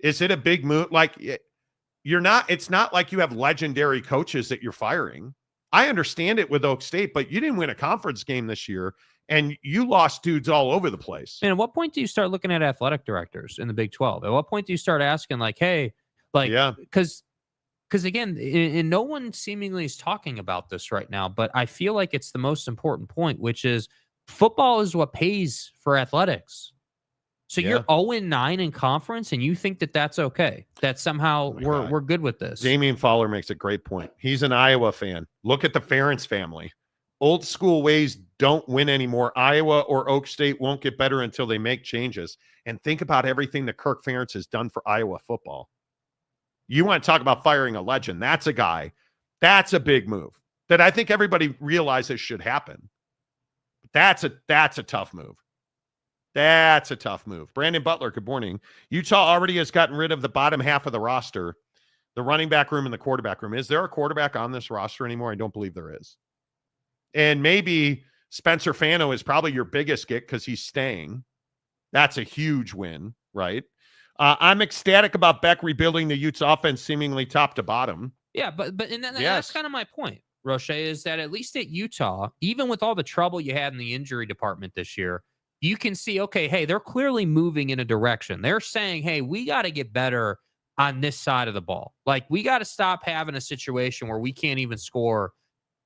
Is it a big move? Like, it's not like you have legendary coaches that you're firing. I understand it with Oak State, but you didn't win a conference game this year, and you lost dudes all over the place. And at what point do you start looking at athletic directors in the Big 12? At what point do you start asking, like, hey, like, because again, and no one seemingly is talking about this right now, but I feel like it's the most important point, which is football is what pays for athletics. So you're 0-9 in conference, and you think that that's okay, that somehow we're good with this. Damian Fowler makes a great point. He's an Iowa fan. Look at the Ferentz family. Old school ways don't win anymore. Iowa or Oak State won't get better until they make changes. And think about everything that Kirk Ferentz has done for Iowa football. You want to talk about firing a legend. That's a guy. That's a big move that I think everybody realizes should happen. That's a tough move. That's a tough move. Brandon Butler, good morning. Utah already has gotten rid of the bottom half of the roster, the running back room and the quarterback room. Is there a quarterback on this roster anymore? I don't believe there is. And maybe Spencer Fano is probably your biggest get because he's staying. That's a huge win, right? I'm ecstatic about Beck rebuilding the Utes offense seemingly top to bottom. Yeah, but that's kind of my point, Roche, is that at least at Utah, even with all the trouble you had in the injury department this year, you can see, okay, hey, they're clearly moving in a direction. They're saying, hey, we got to get better on this side of the ball. Like, we got to stop having a situation where we can't even score,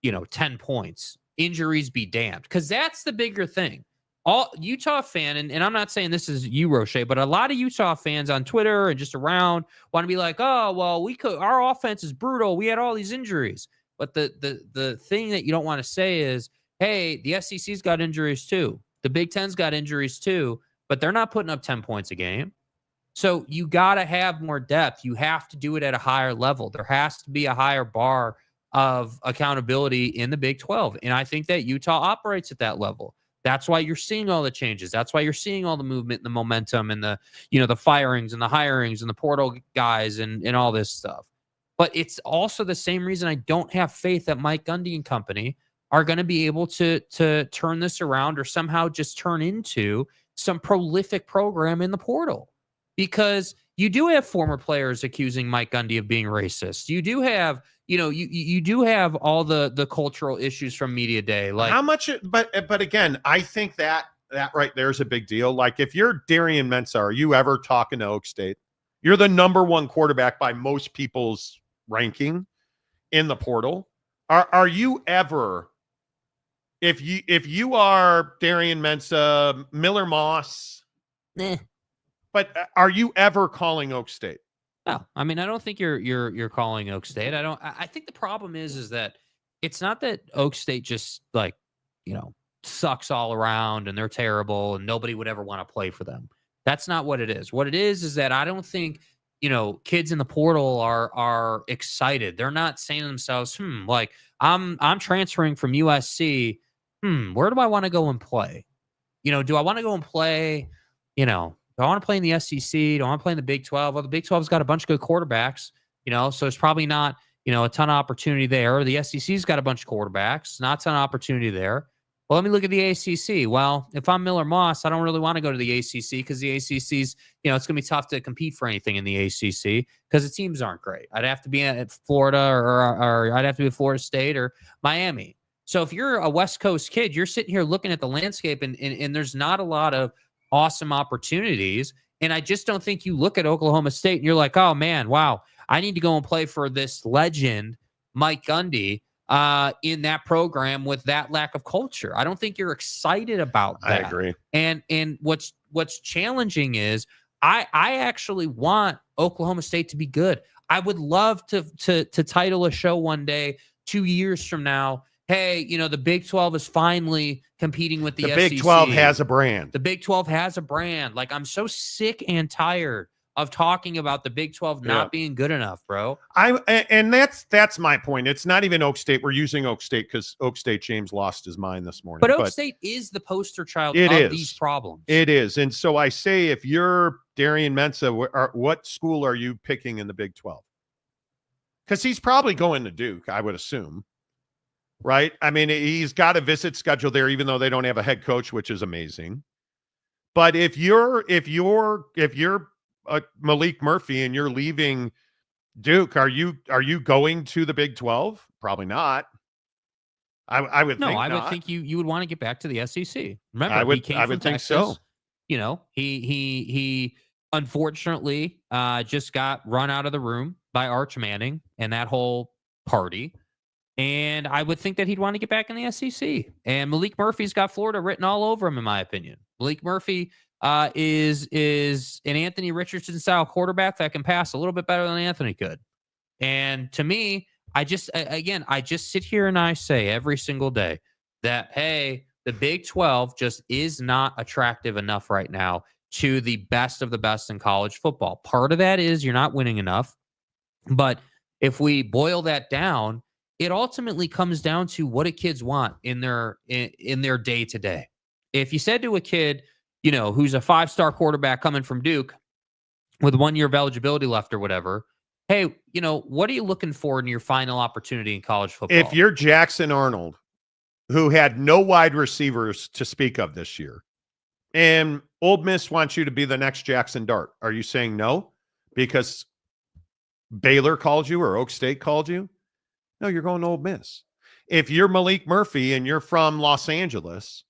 10 points. Injuries be damned. Because that's the bigger thing. All Utah fan, and I'm not saying this is you, Roche, but a lot of Utah fans on Twitter and just around want to be like, oh, well, our offense is brutal. We had all these injuries. But the thing that you don't want to say is, hey, the SEC's got injuries too. The Big Ten's got injuries too, but they're not putting up 10 points a game. So you got to have more depth. You have to do it at a higher level. There has to be a higher bar of accountability in the Big 12. And I think that Utah operates at that level. That's why you're seeing all the changes. That's why you're seeing all the movement and the momentum and the firings and the hirings and the portal guys and all this stuff. But it's also the same reason I don't have faith that Mike Gundy and company are going to be able to turn this around or somehow just turn into some prolific program in the portal. Because you do have former players accusing Mike Gundy of being racist. You do have, you do have all the cultural issues from media day. Like how much, but again, I think that right there is a big deal. Like if you're Darian Mensah, are you ever talking to Oak State? You're the number one quarterback by most people's ranking in the portal. Are you ever, if you are Darian Mensah, Miller Moss, but are you ever calling Oak State? No, I mean, I don't think you're calling Oak State. I think the problem is that it's not that Oak State just sucks all around and they're terrible and nobody would ever want to play for them. That's not what it is. What it is that I don't think, kids in the portal are excited. They're not saying to themselves, like I'm transferring from USC. Where do I want to go and play? Do I want to go and play, do I want to play in the SEC? Do I want to play in the Big 12? Well, the Big 12's got a bunch of good quarterbacks, so it's probably not, a ton of opportunity there. The SEC's got a bunch of quarterbacks, not a ton of opportunity there. Well, let me look at the ACC. Well, if I'm Miller Moss, I don't really want to go to the ACC because the ACC's, it's going to be tough to compete for anything in the ACC because the teams aren't great. I'd have to be at Florida or I'd have to be at Florida State or Miami. So if you're a West Coast kid, you're sitting here looking at the landscape and there's not a lot of awesome opportunities. And I just don't think you look at Oklahoma State and you're like, oh man, wow, I need to go and play for this legend, Mike Gundy, in that program with that lack of culture. I don't think you're excited about that. I agree. And what's challenging is I actually want Oklahoma State to be good. I would love to title a show one day, 2 years from now. Hey, the Big 12 is finally competing with the SEC. Big 12 has a brand. The Big 12 has a brand. Like, I'm so sick and tired of talking about the Big 12 not being good enough, bro. And that's my point. It's not even Oak State. We're using Oak State because Oak State James lost his mind this morning. But Oak State is the poster child of these problems. It is. And so I say, if you're Darian Mensah, what school are you picking in the Big 12? Because he's probably going to Duke, I would assume. Right? I mean, he's got a visit scheduled there, even though they don't have a head coach, which is amazing. But if you're Malik Murphy and you're leaving Duke, are you going to the Big 12? Probably not. I would think not. Would think you would want to get back to the SEC. Remember, I would think Texas. So. He unfortunately just got run out of the room by Arch Manning and that whole party. And I would think that he'd want to get back in the SEC. And Malik Murphy's got Florida written all over him, in my opinion. Malik Murphy is an Anthony Richardson style quarterback that can pass a little bit better than Anthony could. And to me, I just sit here and I say every single day that, hey, the Big 12 just is not attractive enough right now to the best of the best in college football. Part of that is you're not winning enough. But if we boil that down, it ultimately comes down to what do kids want in their day to day. If you said to a kid, who's a 5-star quarterback coming from Duke with 1 year of eligibility left or whatever, hey, what are you looking for in your final opportunity in college football? If you're Jackson Arnold, who had no wide receivers to speak of this year, and Ole Miss wants you to be the next Jackson Dart, are you saying no because Baylor called you or Oak State called you? No, you're going to Ole Miss. If you're Malik Murphy and you're from Los Angeles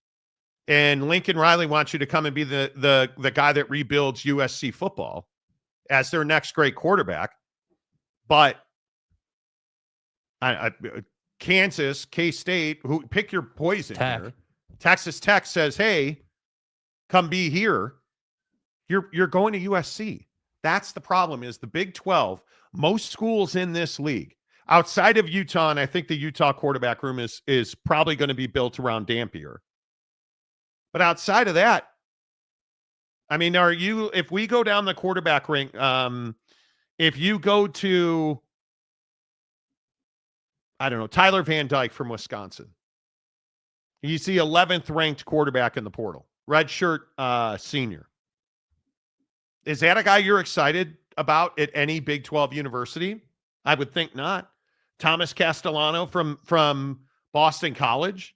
and Lincoln Riley wants you to come and be the guy that rebuilds USC football as their next great quarterback, but Kansas, K-State, who pick your poison here. Texas Tech says, hey, come be here. You're going to USC. That's the problem is the Big 12, most schools in this league, outside of Utah, and I think the Utah quarterback room is probably going to be built around Dampier. But outside of that, I mean, if we go down the quarterback ring, if you go to, I don't know, Tyler Van Dyke from Wisconsin, he's the 11th ranked quarterback in the portal, redshirt senior. Is that a guy you're excited about at any Big 12 university? I would think not. Thomas Castellano from Boston College.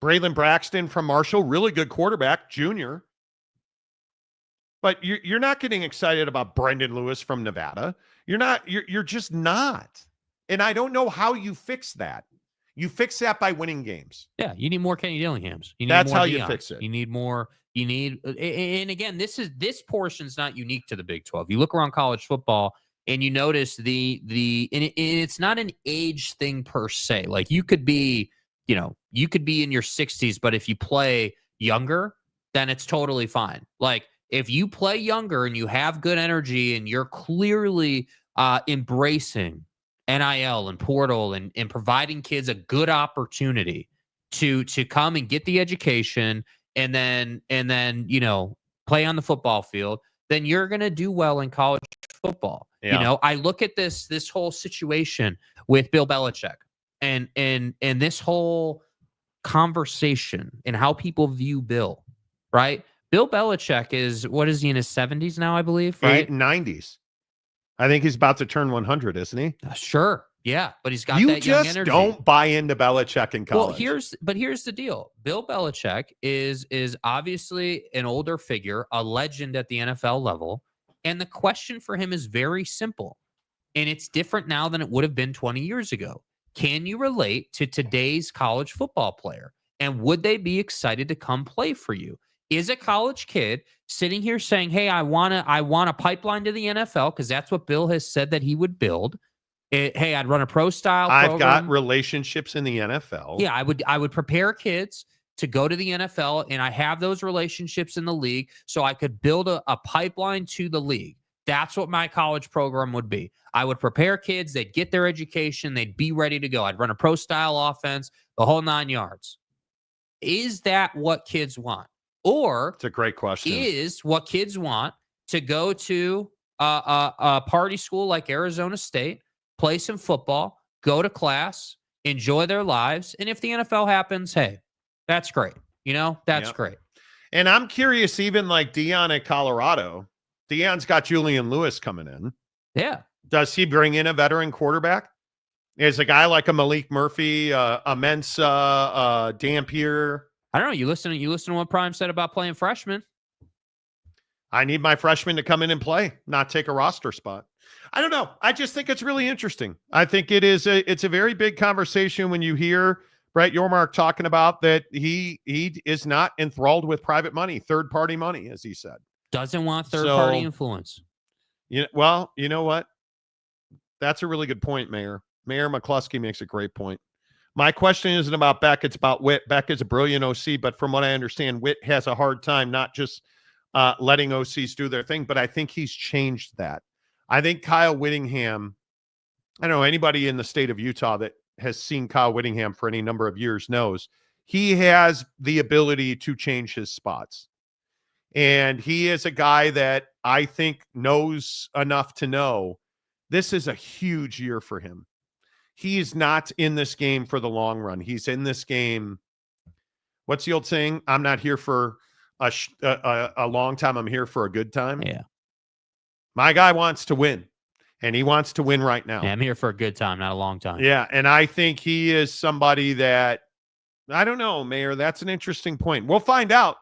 Braylon Braxton from Marshall, really good quarterback, junior. But you're not getting excited about Brendan Lewis from Nevada. You're just not. And I don't know how you fix that. You fix that by winning games. Yeah, you need more Kenny Dillinghams. That's more how Deion. you fix it. You need more. And again, this portion's not unique to the Big 12. You look around college football and you notice and it's not an age thing per se. Like you could be in your 60s, but if you play younger, then it's totally fine. Like if you play younger and you have good energy and you're clearly embracing NIL and portal and providing kids a good opportunity to come and get the education and then play on the football field, then you're going to do well in college football. Yeah. I look at this whole situation with Bill Belichick and this whole conversation and how people view Bill, right? Bill Belichick what is he in his 70s now, I believe, right? 90s. I think he's about to turn 100, isn't he? Sure. Yeah, but he's got that young energy. You just don't buy into Belichick in college. Well, here's the deal. Bill Belichick is obviously an older figure, a legend at the NFL level, and the question for him is very simple. And it's different now than it would have been 20 years ago. Can you relate to today's college football player? And would they be excited to come play for you? Is a college kid sitting here saying, "Hey, I want a pipeline to the NFL," because that's what Bill has said that he would build. Hey, I'd run a pro style program. I've got relationships in the NFL. Yeah, I would prepare kids to go to the NFL, and I have those relationships in the league, so I could build a pipeline to the league. That's what my college program would be. I would prepare kids, they'd get their education, they'd be ready to go. I'd run a pro-style offense, the whole 9 yards. Is that what kids want? Or It's a great question. is what kids want to go to a party school like Arizona State, play some football, go to class, enjoy their lives, and if the NFL happens, hey, that's great. That's Yep. great. And I'm curious, even like Dion at Colorado, Dion's got Julian Lewis coming in. Yeah. Does he bring in a veteran quarterback? Is a guy like a Malik Murphy, a Mensa, Dampier? I don't know. You listen to what Prime said about playing freshmen. I need my freshman to come in and play, not take a roster spot. I don't know. I just think it's really interesting. I think it's a very big conversation when you hear Brett Yormark talking about that he is not enthralled with private money, third-party money, as he said. Doesn't want third-party influence. Well, you know what? That's a really good point, Mayor. Mayor McCluskey makes a great point. My question isn't about Beck. It's about Witt. Beck is a brilliant OC, but from what I understand, Witt has a hard time not just letting OCs do their thing, but I think he's changed that. I think Kyle Whittingham, I don't know, anybody in the state of Utah that has seen Kyle Whittingham for any number of years knows he has the ability to change his spots. And he is a guy that I think knows enough to know this is a huge year for him. He is not in this game for the long run. He's in this game. What's the old saying? I'm not here for a long time. I'm here for a good time. Yeah. My guy wants to win, and he wants to win right now. Yeah, I'm here for a good time, not a long time. Yeah, and I think he is somebody that, I don't know, Mayor, that's an interesting point. We'll find out.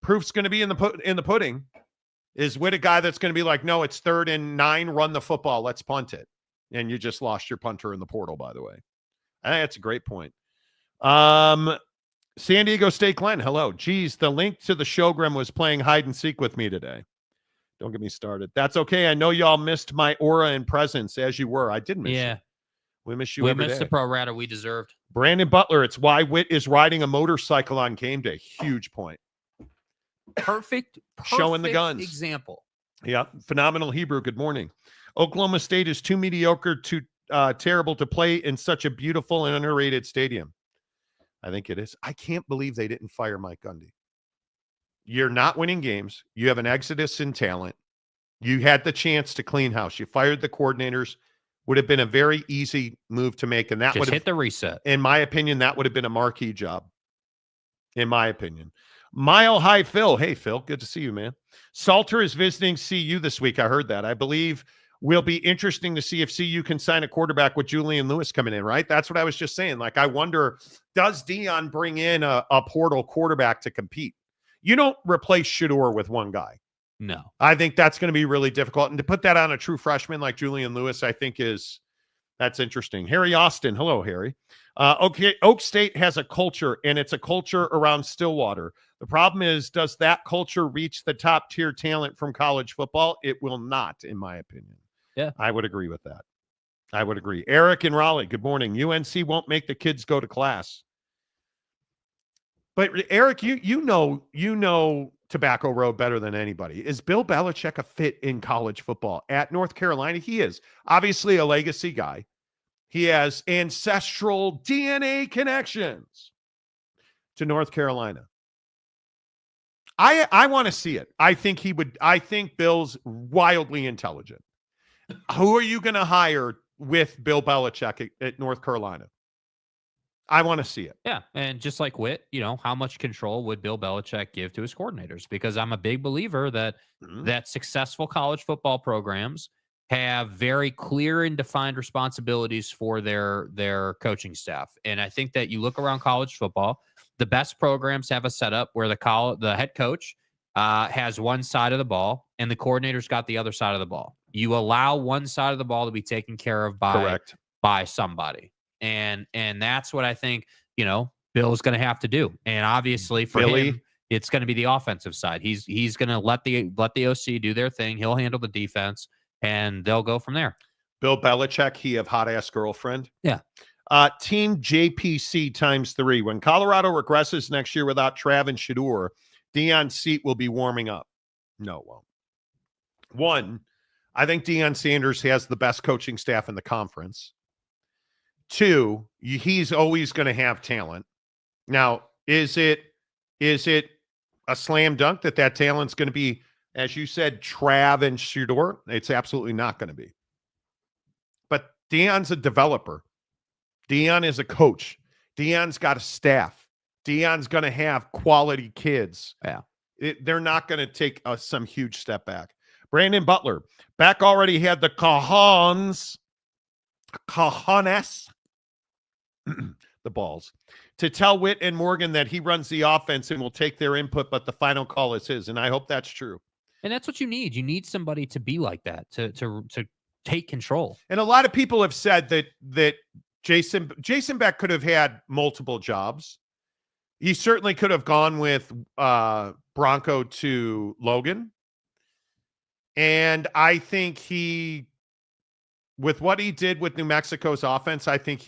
Proof's going to be in the pudding. Is Witt a guy that's going to be like, no, it's 3rd and 9, run the football, let's punt it. And you just lost your punter in the portal, by the way. I think that's a great point. San Diego State Glenn, hello. Geez, the link to the showgram was playing hide and seek with me today. Don't get me started. That's okay. I know y'all missed my aura and presence as you were. I did miss you. We miss you every day. We missed the pro rata we deserved. Brandon Butler, it's why Witt is riding a motorcycle on game day. Huge point. Perfect Showing the guns. Example. Yeah. Phenomenal Hebrew. Good morning. Oklahoma State is too mediocre, too terrible to play in such a beautiful and underrated stadium. I think it is. I can't believe they didn't fire Mike Gundy. You're not winning games. You have an exodus in talent. You had the chance to clean house. You fired the coordinators. Would have been a very easy move to make. And that would have hit the reset. In my opinion, that would have been a marquee job. In my opinion. Mile High Phil. Hey, Phil. Good to see you, man. Salter is visiting CU this week. I heard that. I believe will be interesting to see if CU can sign a quarterback with Julian Lewis coming in, right? That's what I was just saying. Like, I wonder, does Dion bring in a portal quarterback to compete? You don't replace Shedeur with one guy. No. I think that's going to be really difficult. And to put that on a true freshman like Julian Lewis, I think that's interesting. Harry Austin. Hello, Harry. Okay, Oak State has a culture, and it's a culture around Stillwater. The problem is, does that culture reach the top tier talent from college football? It will not, in my opinion. Yeah. I would agree with that. I would agree. Eric in Raleigh, good morning. UNC won't make the kids go to class. But Eric, you know Tobacco Road better than anybody. Is Bill Belichick a fit in college football? At North Carolina, he is. Obviously a legacy guy. He has ancestral DNA connections to North Carolina. I want to see it. I think Bill's wildly intelligent. Who are you going to hire with Bill Belichick at North Carolina? I want to see it. Yeah, and just like Witt, how much control would Bill Belichick give to his coordinators? Because I'm a big believer that that successful college football programs have very clear and defined responsibilities for their coaching staff. And I think that you look around college football, the best programs have a setup where the head coach has one side of the ball and the coordinator's got the other side of the ball. You allow one side of the ball to be taken care of by somebody. And that's what I think, Bill's going to have to do. And obviously for him, it's going to be the offensive side. He's going to let the OC do their thing. He'll handle the defense and they'll go from there. Bill Belichick, he have hot ass girlfriend. Yeah. Team JPC times 3. When Colorado regresses next year without Trav and Shador, Deion's seat will be warming up. No, it won't. One, I think Deion Sanders has the best coaching staff in the conference. Two, he's always going to have talent. Now, is it a slam dunk that talent's going to be, as you said, Trav and Shador? It's absolutely not going to be. But Deion's a developer. Deion is a coach. Deion's got a staff. Deion's going to have quality kids. Yeah. They're not going to take some huge step back. Brandon Butler, Beck already had the cojones, the balls, to tell Witt and Morgan that he runs the offense and will take their input, but the final call is his. And I hope that's true. And that's what you need. You need somebody to be like that, to take control. And a lot of people have said that Jason Beck could have had multiple jobs. He certainly could have gone with Bronco to Logan. And I think with what he did with New Mexico's offense, I think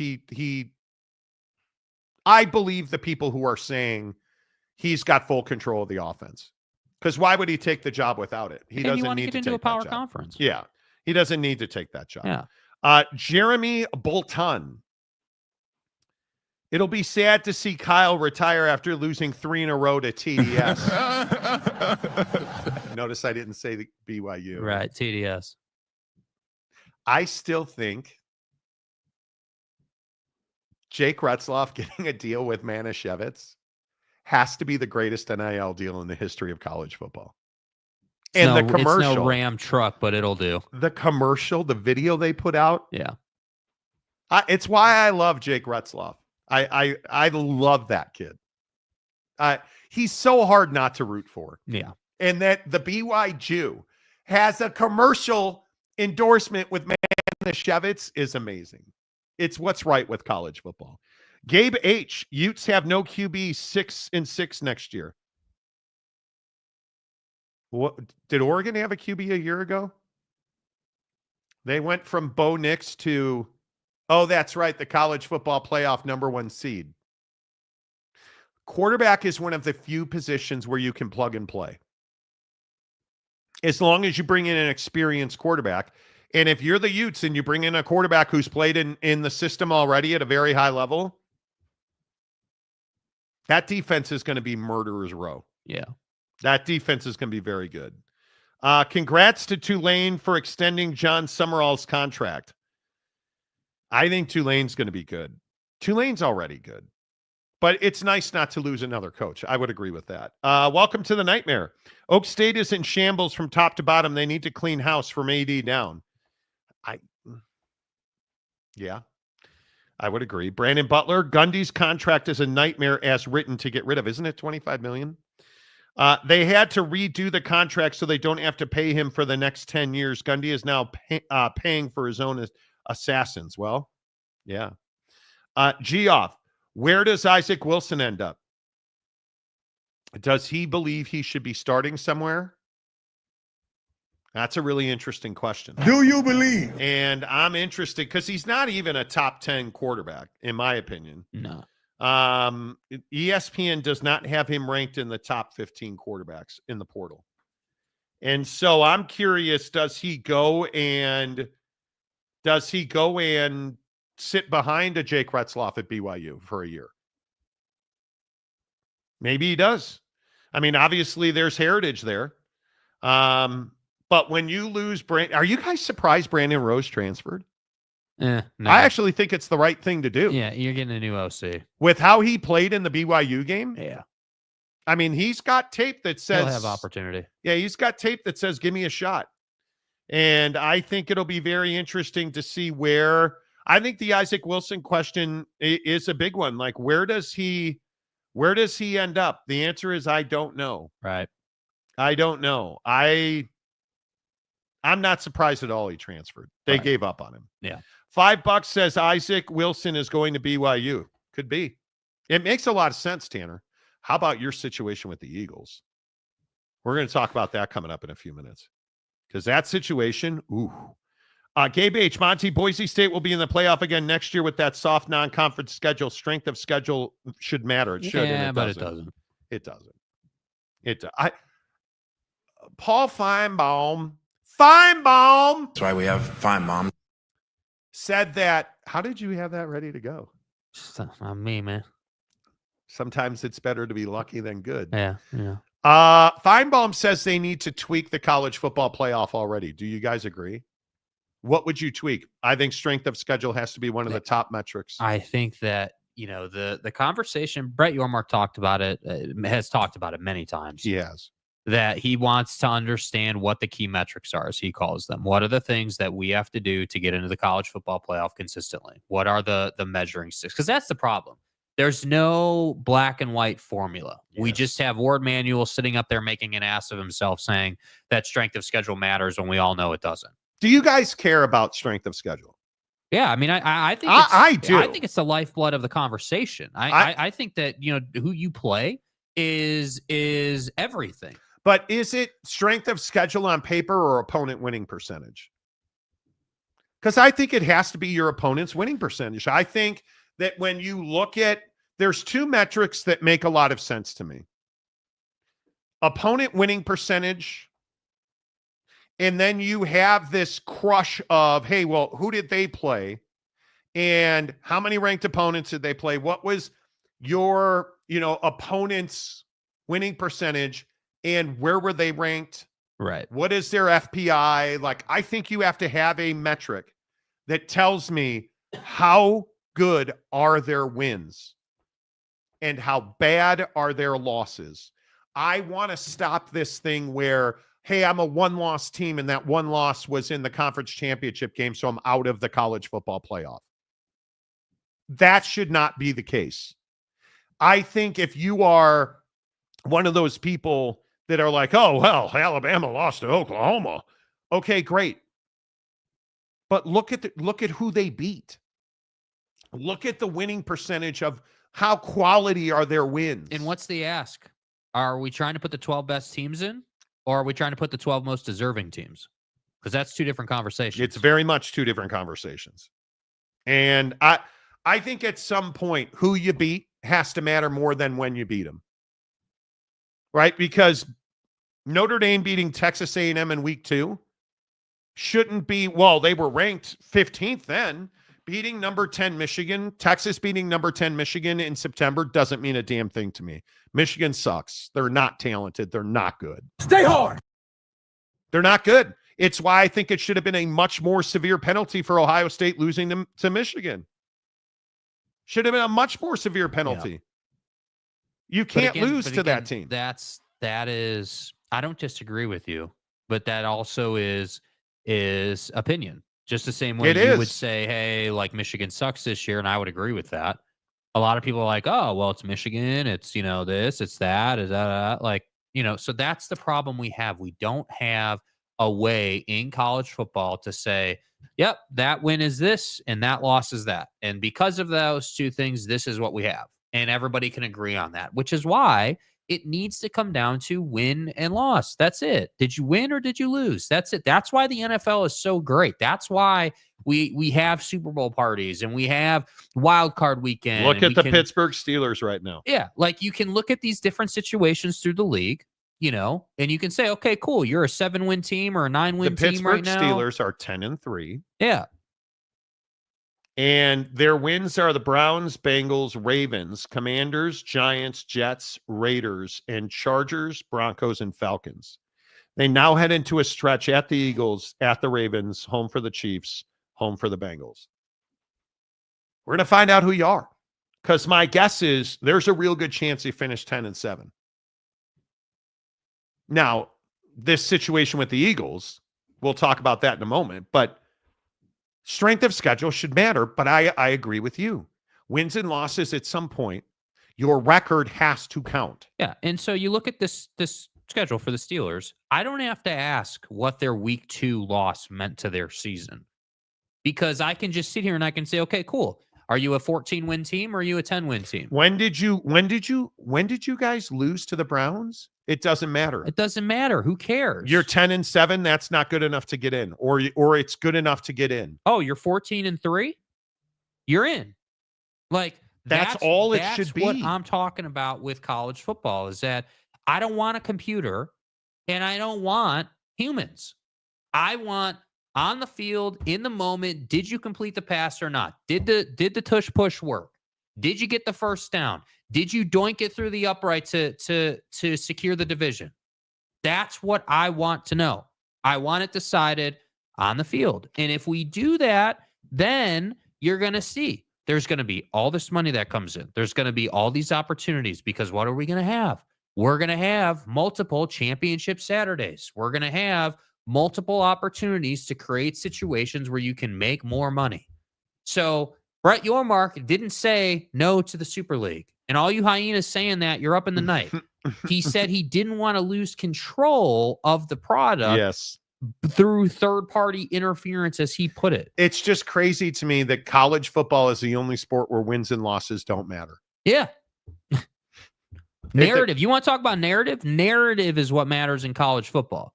I believe the people who are saying he's got full control of the offense. Because why would he take the job without it? He doesn't need to get into a power conference. Yeah. He doesn't need to take that job. Yeah. Jeremy Bolton. It'll be sad to see Kyle retire after losing 3 in a row to TDS. Notice I didn't say the BYU. Right, TDS. I still think Jake Retzloff getting a deal with Manischewitz has to be the greatest NIL deal in the history of college football. And the commercial. It's no Ram truck, but it'll do. The commercial, the video they put out. Yeah. It's why I love Jake Retzloff. I love that kid. He's so hard not to root for. Yeah. And that the BYU has a commercial endorsement with Manischewitz is amazing. It's what's right with college football. Gabe H. Utes have no QB 6-6 next year. What did Oregon have a QB a year ago? They went from Bo Nix to, oh, that's right, the college football playoff #1 seed. Quarterback is one of the few positions where you can plug and play. As long as you bring in an experienced quarterback. And if you're the Utes and you bring in a quarterback who's played in the system already at a very high level, that defense is going to be murderer's row. Yeah. That defense is going to be very good. Congrats to Tulane for extending John Summerall's contract. I think Tulane's going to be good. Tulane's already good. But it's nice not to lose another coach. I would agree with that. Welcome to the nightmare. Oak State is in shambles from top to bottom. They need to clean house from AD down. Yeah, I would agree. Brandon Butler, Gundy's contract is a nightmare as written to get rid of. Isn't it $25 million? They had to redo the contract so they don't have to pay him for the next 10 years. Gundy is now paying for his own assassins. Well, yeah. Geoff, where does Isaac Wilson end up? Does he believe he should be starting somewhere? That's a really interesting question. Do you believe? And I'm interested because he's not even a top 10 quarterback, in my opinion. No. ESPN does not have him ranked in the top 15 quarterbacks in the portal. And so I'm curious, does he go and sit behind a Jake Retzloff at BYU for a year? Maybe he does. I mean, obviously there's heritage there. But when you lose are you guys surprised Brandon Rose transferred? No. I actually think it's the right thing to do. Yeah, you're getting a new OC. With how he played in the BYU game? Yeah. I mean, he's got tape that says he'll have opportunity. Yeah, he's got tape that says, give me a shot. And I think it'll be very interesting to see where I think the Isaac Wilson question is a big one. Like, where does he end up? The answer is, I don't know. Right. I don't know. I'm not surprised at all he transferred. They gave up on him. Yeah. $5 says Isaac Wilson is going to BYU. Could be. It makes a lot of sense, Tanner. How about your situation with the Eagles? We're going to talk about that coming up in a few minutes. Because that situation, ooh. Gabe H. Monty, Boise State will be in the playoff again next year with that soft non-conference schedule. Strength of schedule should matter. It should, and but it doesn't. It doesn't. Paul Finebaum. That's why we have Finebaum. Said that. How did you have that ready to go? Just not me, man. Sometimes it's better to be lucky than good. Yeah. Finebaum says they need to tweak the college football playoff already. Do you guys agree? What would you tweak? I think strength of schedule has to be one of the top metrics. I think that, the conversation, Brett Yormark talked about it, has talked about it many times. He has. That he wants to understand what the key metrics are, as he calls them. What are the things that we have to do to get into the college football playoff consistently? What are the measuring sticks? Because that's the problem. There's no black and white formula. Yes. We just have Ward Manuel sitting up there making an ass of himself saying that strength of schedule matters when we all know it doesn't. Do you guys care about strength of schedule? Yeah, I mean, I think I do. I think it's the lifeblood of the conversation. I think that who you play is everything. But is it strength of schedule on paper or opponent winning percentage? Because I think it has to be your opponent's winning percentage. I think that when you look at, there's two metrics that make a lot of sense to me. Opponent winning percentage. And then you have this crush of, hey, well, who did they play? And how many ranked opponents did they play? What was your, opponent's winning percentage? And where were they ranked? Right. What is their FPI? Like, I think you have to have a metric that tells me how good are their wins and how bad are their losses. I want to stop this thing where, hey, I'm a one-loss team, and that one loss was in the conference championship game, so I'm out of the college football playoff. That should not be the case. I think if you are one of those people that are like, oh, well, Alabama lost to Oklahoma. Okay, great. But look at who they beat. Look at the winning percentage of how quality are their wins. And what's the ask? Are we trying to put the 12 best teams in? Or are we trying to put the 12 most deserving teams? Because that's two different conversations. It's very much two different conversations. And I think at some point, who you beat has to matter more than when you beat them. Right? Because Notre Dame beating Texas A&M in week 2 shouldn't be, well, they were ranked 15th then. Beating number 10 Michigan, Texas beating number 10 Michigan in September doesn't mean a damn thing to me. Michigan sucks. They're not talented. They're not good. Stay hard. They're not good. It's why I think it should have been a much more severe penalty for Ohio State losing them to Michigan. Should have been a much more severe penalty. Yeah. You can't lose to that team. That is, I don't disagree with you, but that also is opinion. Just the same way you would say, hey, like Michigan sucks this year, and I would agree with that. A lot of people are like, oh, well, it's Michigan, it's, this, it's that, is that, like, so that's the problem we have. We don't have a way in college football to say, yep, that win is this, and that loss is that. And because of those two things, this is what we have. And everybody can agree on that, which is why it needs to come down to win and loss. That's it. Did you win or did you lose? That's it. That's why the NFL is so great. That's why we have Super Bowl parties and we have wild card weekend. Look at the Pittsburgh Steelers right now. Yeah. Like you can look at these different situations through the league, and you can say, okay, cool. You're a 7-win team or a 9-win team right now. The Pittsburgh Steelers are 10-3. Yeah. And their wins are the Browns, Bengals, Ravens, Commanders, Giants, Jets, Raiders, and Chargers, Broncos, and Falcons. They now head into a stretch at the Eagles, at the Ravens, home for the Chiefs, home for the Bengals. We're going to find out who you are. Because my guess is there's a real good chance they finish 10-7. Now, this situation with the Eagles, we'll talk about that in a moment, but strength of schedule should matter, but I agree with you. Wins and losses at some point, your record has to count. Yeah, and so you look at this schedule for the Steelers. I don't have to ask what their week 2 loss meant to their season because I can just sit here and I can say, okay, cool. Are you a 14-win team or are you a 10-win team? When did you guys lose to the Browns? It doesn't matter. It doesn't matter. Who cares? You're 10-7. That's not good enough to get in, or it's good enough to get in. Oh, you're 14-3. You're in. Like that's all it should be. What I'm talking about with college football is that I don't want a computer and I don't want humans. I want on the field in the moment. Did you complete the pass or not? Did the tush push work? Did you get the first down? Did you doink it through the upright to secure the division? That's what I want to know. I want it decided on the field. And if we do that, then you're going to see there's going to be all this money that comes in. There's going to be all these opportunities because what are we going to have? We're going to have multiple championship Saturdays. We're going to have multiple opportunities to create situations where you can make more money. So Brett Yormark didn't say no to the Super League. And all you hyenas saying that, you're up in the night. He said he didn't want to lose control of the product through third-party interference, as he put it. It's just crazy to me that college football is the only sport where wins and losses don't matter. Yeah. Narrative. You want to talk about narrative? Narrative is what matters in college football.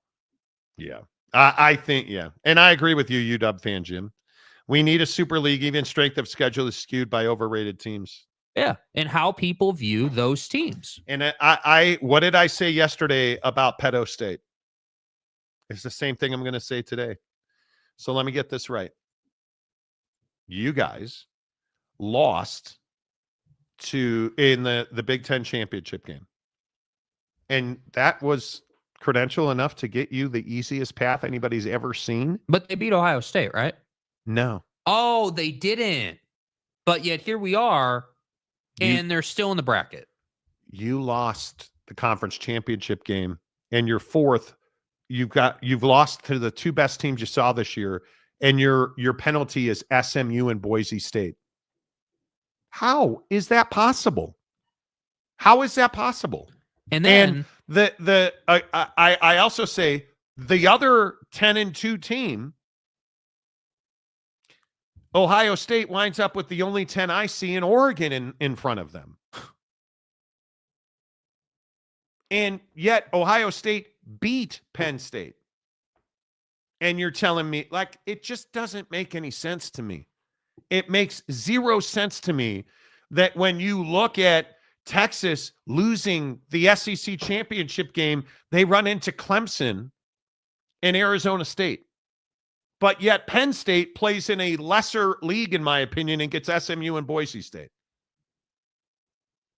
Yeah. I think, yeah. And I agree with you, UW fan, Jim. We need a Super League. Even strength of schedule is skewed by overrated teams. Yeah, and how people view those teams. And I what did I say yesterday about Pedo State? It's the same thing I'm going to say today. So let me get this right. You guys lost in the Big Ten championship game. And that was credential enough to get you the easiest path anybody's ever seen. But they beat Ohio State, right? No. Oh, they didn't. But yet here we are. And they're still in the bracket. You lost the conference championship game, and you're fourth. You've lost to the two best teams you saw this year, and your penalty is SMU and Boise State. How is that possible? How is that possible? And then I also say the other 10-2 team, Ohio State, winds up with the only 10 I see in Oregon in front of them. And yet Ohio State beat Penn State. And you're telling me, like, it just doesn't make any sense to me. It makes zero sense to me that when you look at Texas losing the SEC championship game, they run into Clemson and Arizona State. But yet Penn State plays in a lesser league, in my opinion, and gets SMU and Boise State.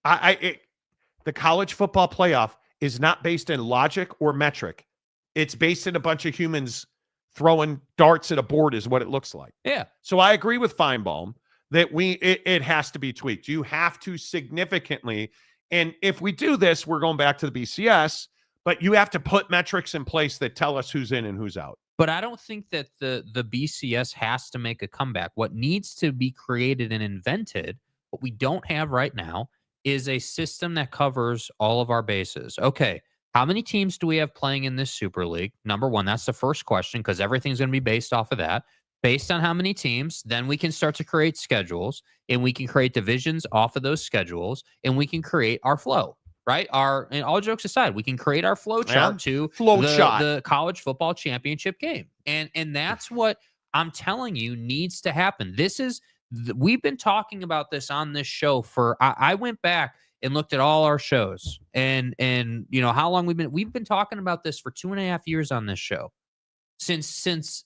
The college football playoff is not based in logic or metric. It's based in a bunch of humans throwing darts at a board is what it looks like. Yeah. So I agree with Finebaum that it has to be tweaked. You have to significantly, and if we do this, we're going back to the BCS, but you have to put metrics in place that tell us who's in and who's out. But I don't think that the BCS has to make a comeback. What needs to be created and invented, what we don't have right now, is a system that covers all of our bases. Okay, how many teams do we have playing in this Super League? Number one, that's the first question, because everything's going to be based off of that. Based on how many teams, then we can start to create schedules, and we can create divisions off of those schedules, and we can create our flow. Right? And all jokes aside, we can create our flow chart to the college football championship game. And that's what I'm telling you needs to happen. We've been talking about this on this show I went back and looked at all our shows and you know how long we've been talking about this for 2.5 years on this show. Since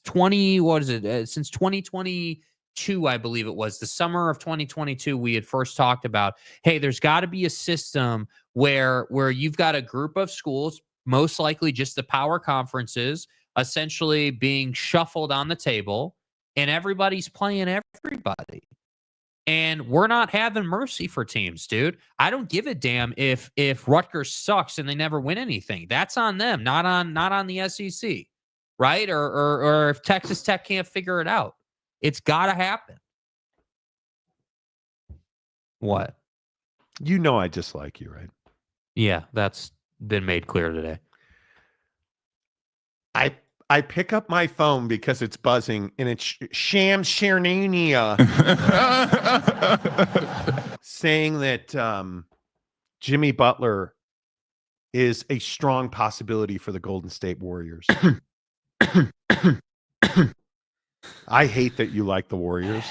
2022, I believe it was the summer of 2022, we had first talked about, hey, there's got to be a system where you've got a group of schools, most likely just the power conferences, essentially being shuffled on the table, and everybody's playing everybody. And we're not having mercy for teams, dude. I don't give a damn if Rutgers sucks and they never win anything. That's on them, not on the SEC, right? Or if Texas Tech can't figure it out. It's got to happen. What? You know I dislike you, right? Yeah, that's been made clear today. I pick up my phone because it's buzzing, and it's Shams Charania saying that Jimmy Butler is a strong possibility for the Golden State Warriors. I hate that you like the Warriors.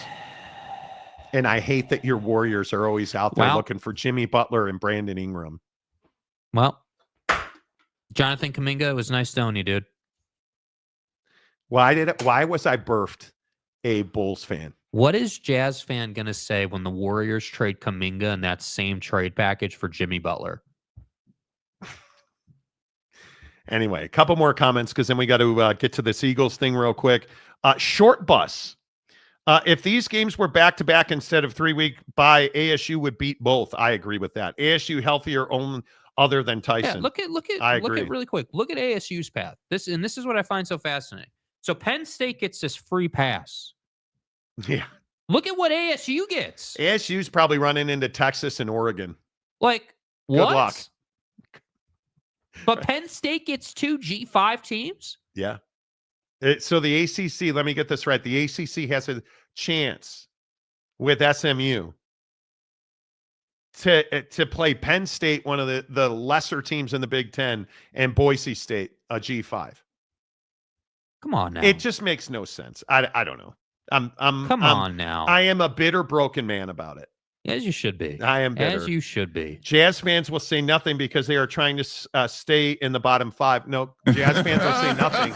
And I hate that your Warriors are always out there looking for Jimmy Butler and Brandon Ingram. Well, Jonathan Kuminga, it was nice knowing you, dude. Why was I birthed a Bulls fan? What is Jazz fan going to say when the Warriors trade Kuminga in that same trade package for Jimmy Butler? Anyway, a couple more comments because then we got to get to this Eagles thing real quick. Short bus. If these games were back-to-back instead of 3-week bye, ASU would beat both. I agree with that. ASU healthier only other than Tyson. Yeah, look at really quick. Look at ASU's path. This is what I find so fascinating. So Penn State gets this free pass. Yeah. Look at what ASU gets. ASU's probably running into Texas and Oregon. Like, what? Good luck. But Penn State gets 2 G5 teams? Yeah. So the ACC, let me get this right. The ACC has a chance with SMU to play Penn State, one of the lesser teams in the Big Ten, and Boise State, a G5. Come on now. It just makes no sense. I don't know. Come on now. I am a bitter, broken man about it. As you should be. I am bitter. As you should be. Jazz fans will say nothing because they are trying to stay in the bottom 5. No, Jazz fans will say nothing.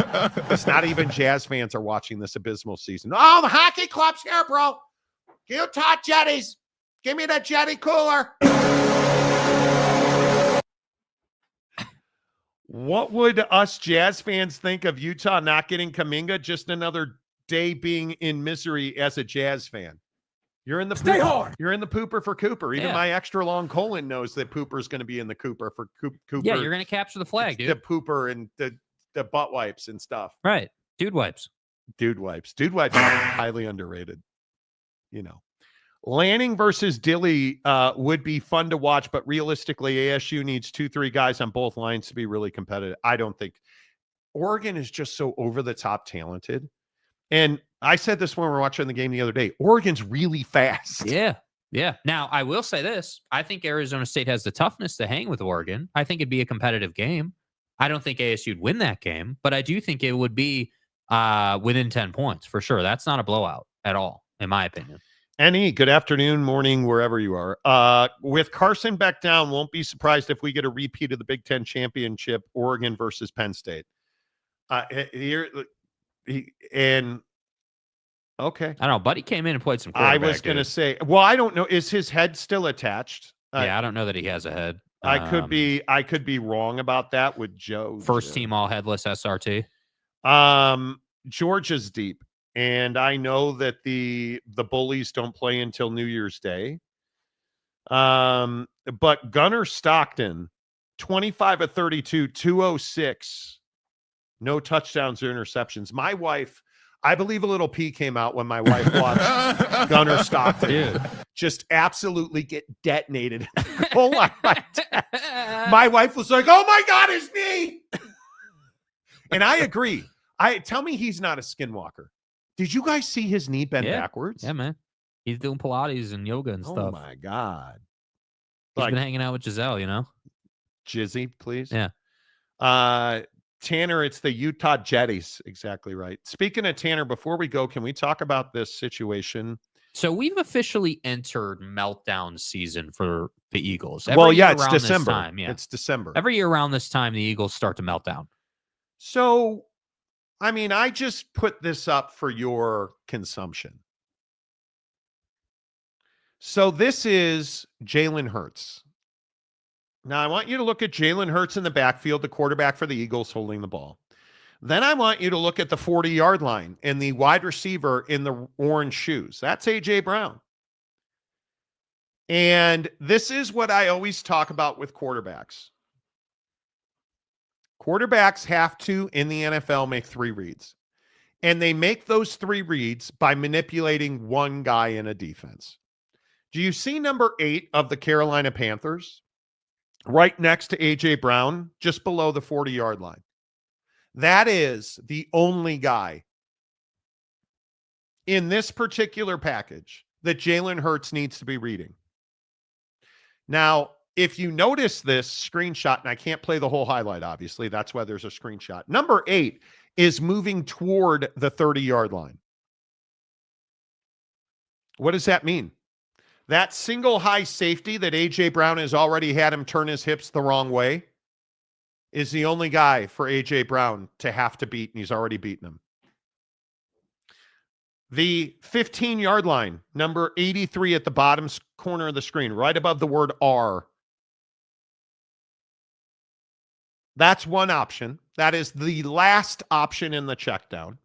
It's not even Jazz fans are watching this abysmal season. Oh, the hockey club's here, bro. Utah Jetties. Give me the Jetty cooler. What would us Jazz fans think of Utah not getting Kuminga? Just another day being in misery as a Jazz fan. You're in the Stay hard. You're in the pooper for Cooper. Even my extra long colon knows that Pooper's going to be in the Cooper for Cooper. Yeah, you're going to capture the flag, dude. The Pooper and the butt wipes and stuff. Right. Dude wipes. Dude wipes are highly underrated. You know, Lanning versus Dilly would be fun to watch, but realistically, ASU needs 2-3 guys on both lines to be really competitive. I don't think Oregon is just so over the top talented. And I said this when we were watching the game the other day. Oregon's really fast. Yeah. Yeah. Now, I will say this. I think Arizona State has the toughness to hang with Oregon. I think it'd be a competitive game. I don't think ASU'd win that game, but I do think it would be within 10 points for sure. That's not a blowout at all, in my opinion. Annie, good afternoon, morning, wherever you are. With Carson back down, won't be surprised if we get a repeat of the Big Ten championship, Oregon versus Penn State. Okay. I don't know. Buddy came in and played some quarterback. I was going to say, well, I don't know. Is his head still attached? Yeah, I don't know that he has a head. I could be wrong about that with Joe. First team all headless SRT. Georgia's deep. And I know that the Bullies don't play until New Year's Day. But Gunnar Stockton, 25 of 32, 206. No touchdowns or interceptions. My wife, I believe a little pee came out when my wife watched Gunnar Stockton just absolutely get detonated. My wife was like, oh my God, his knee. And I agree. Tell me he's not a skinwalker. Did you guys see his knee bend backwards? Yeah, man. He's doing Pilates and yoga and stuff. Oh my God. He's been hanging out with Giselle, you know? Jizzy, please. Yeah. Tanner, it's the Utah Jetties. Exactly right. Speaking of Tanner, before we go, can we talk about this situation? So we've officially entered meltdown season for the Eagles. It's December. It's December. Every year around this time, the Eagles start to melt down. So, I mean, I just put this up for your consumption. So this is Jalen Hurts. Now, I want you to look at Jalen Hurts in the backfield, the quarterback for the Eagles holding the ball. Then I want you to look at the 40-yard line and the wide receiver in the orange shoes. That's A.J. Brown. And this is what I always talk about with quarterbacks. Quarterbacks have to, in the NFL, make 3 reads. And they make those 3 reads by manipulating one guy in a defense. Do you see number 8 of the Carolina Panthers? Right next to A.J. Brown, just below the 40-yard line. That is the only guy in this particular package that Jalen Hurts needs to be reading. Now, if you notice this screenshot, and I can't play the whole highlight, obviously, that's why there's a screenshot. Number 8 is moving toward the 30-yard line. What does that mean? That single high safety that A.J. Brown has already had him turn his hips the wrong way is the only guy for A.J. Brown to have to beat, and he's already beaten him. The 15-yard line, number 83 at the bottom corner of the screen, right above the word R. That's one option. That is the last option in the check down.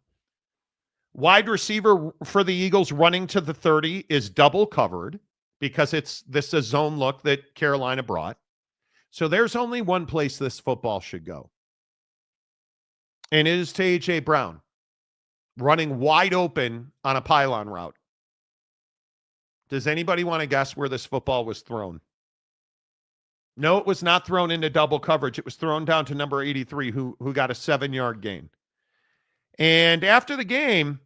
Wide receiver for the Eagles running to the 30 is double covered because this is a zone look that Carolina brought. So there's only one place this football should go. And it is to A.J. Brown, running wide open on a pylon route. Does anybody want to guess where this football was thrown? No, it was not thrown into double coverage. It was thrown down to number 83, who got a 7-yard gain. And after the game,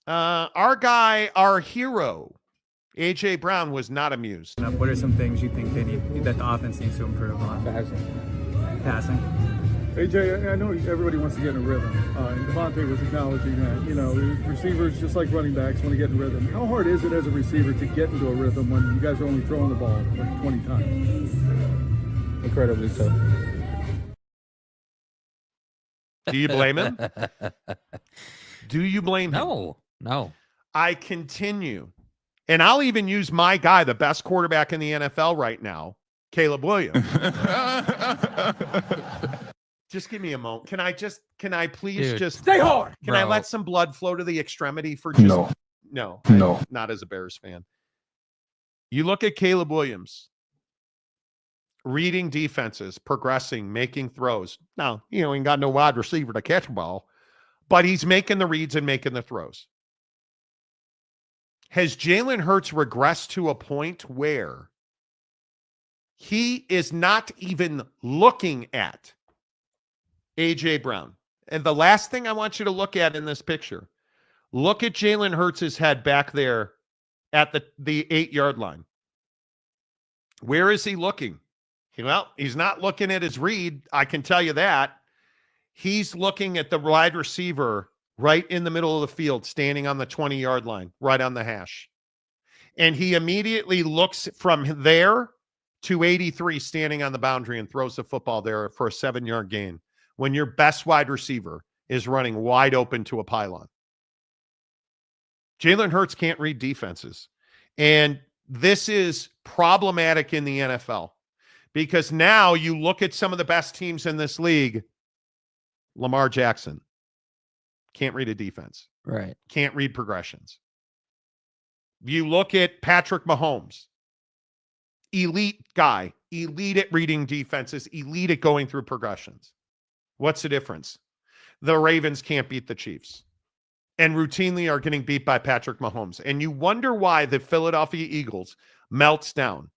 our guy, our hero, A.J. Brown, was not amused. What are some things you think that the offense needs to improve on? Passing. AJ, I know everybody wants to get in a rhythm, and Devontae was acknowledging that. You know, receivers, just like running backs, want to get in rhythm. How hard is it as a receiver to get into a rhythm when you guys are only throwing the ball like 20 times? Incredibly tough. Do you blame him? Do you blame him? No. I continue. And I'll even use my guy, the best quarterback in the NFL right now, Caleb Williams. Just give me a moment. Can I please just stay hard? Can I let some blood flow to the extremity for just No. Not as a Bears fan. You look at Caleb Williams reading defenses, progressing, making throws. Now, he ain't got no wide receiver to catch a ball, but he's making the reads and making the throws. Has Jalen Hurts regressed to a point where he is not even looking at A.J. Brown? And the last thing I want you to look at in this picture, look at Jalen Hurts' head back there at the 8-yard line. Where is he looking? Well, he's not looking at his read. I can tell you that. He's looking at the wide receiver right in the middle of the field, standing on the 20-yard line, right on the hash. And he immediately looks from there to 83 standing on the boundary and throws the football there for a 7-yard gain when your best wide receiver is running wide open to a pylon. Jalen Hurts can't read defenses. And this is problematic in the NFL because now you look at some of the best teams in this league. Lamar Jackson can't read a defense. Right. Can't read progressions. You look at Patrick Mahomes, elite guy, elite at reading defenses, elite at going through progressions. What's the difference? The Ravens can't beat the Chiefs and routinely are getting beat by Patrick Mahomes. And you wonder why the Philadelphia Eagles melts down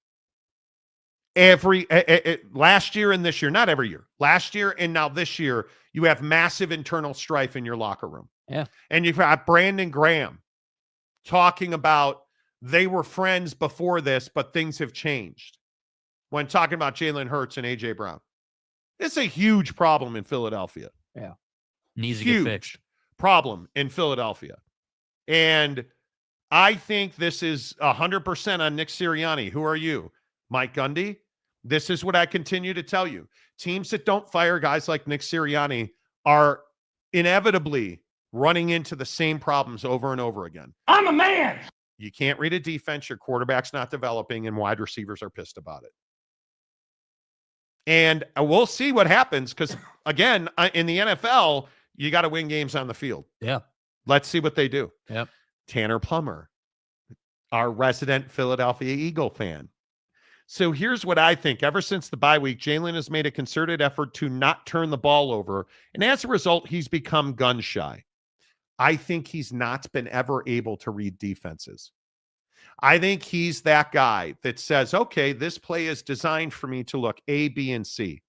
last year and this year, not every year, last year and now this year, you have massive internal strife in your locker room. Yeah. And you've got Brandon Graham talking about they were friends before this, but things have changed when talking about Jalen Hurts and A.J. Brown. It's a huge problem in Philadelphia. Yeah. Needs to get fixed. Problem in Philadelphia. And I think this is 100% on Nick Sirianni. Who are you? Mike Gundy? This is what I continue to tell you. Teams that don't fire guys like Nick Sirianni are inevitably running into the same problems over and over again. I'm a man. You can't read a defense, your quarterback's not developing, and wide receivers are pissed about it. And we'll see what happens because, again, in the NFL, you got to win games on the field. Yeah. Let's see what they do. Yep. Tanner Plummer, our resident Philadelphia Eagle fan. So here's what I think. Ever since the bye week, Jalen has made a concerted effort to not turn the ball over. And as a result, he's become gun shy. I think he's not been ever able to read defenses. I think he's that guy that says, okay, this play is designed for me to look A, B, and C.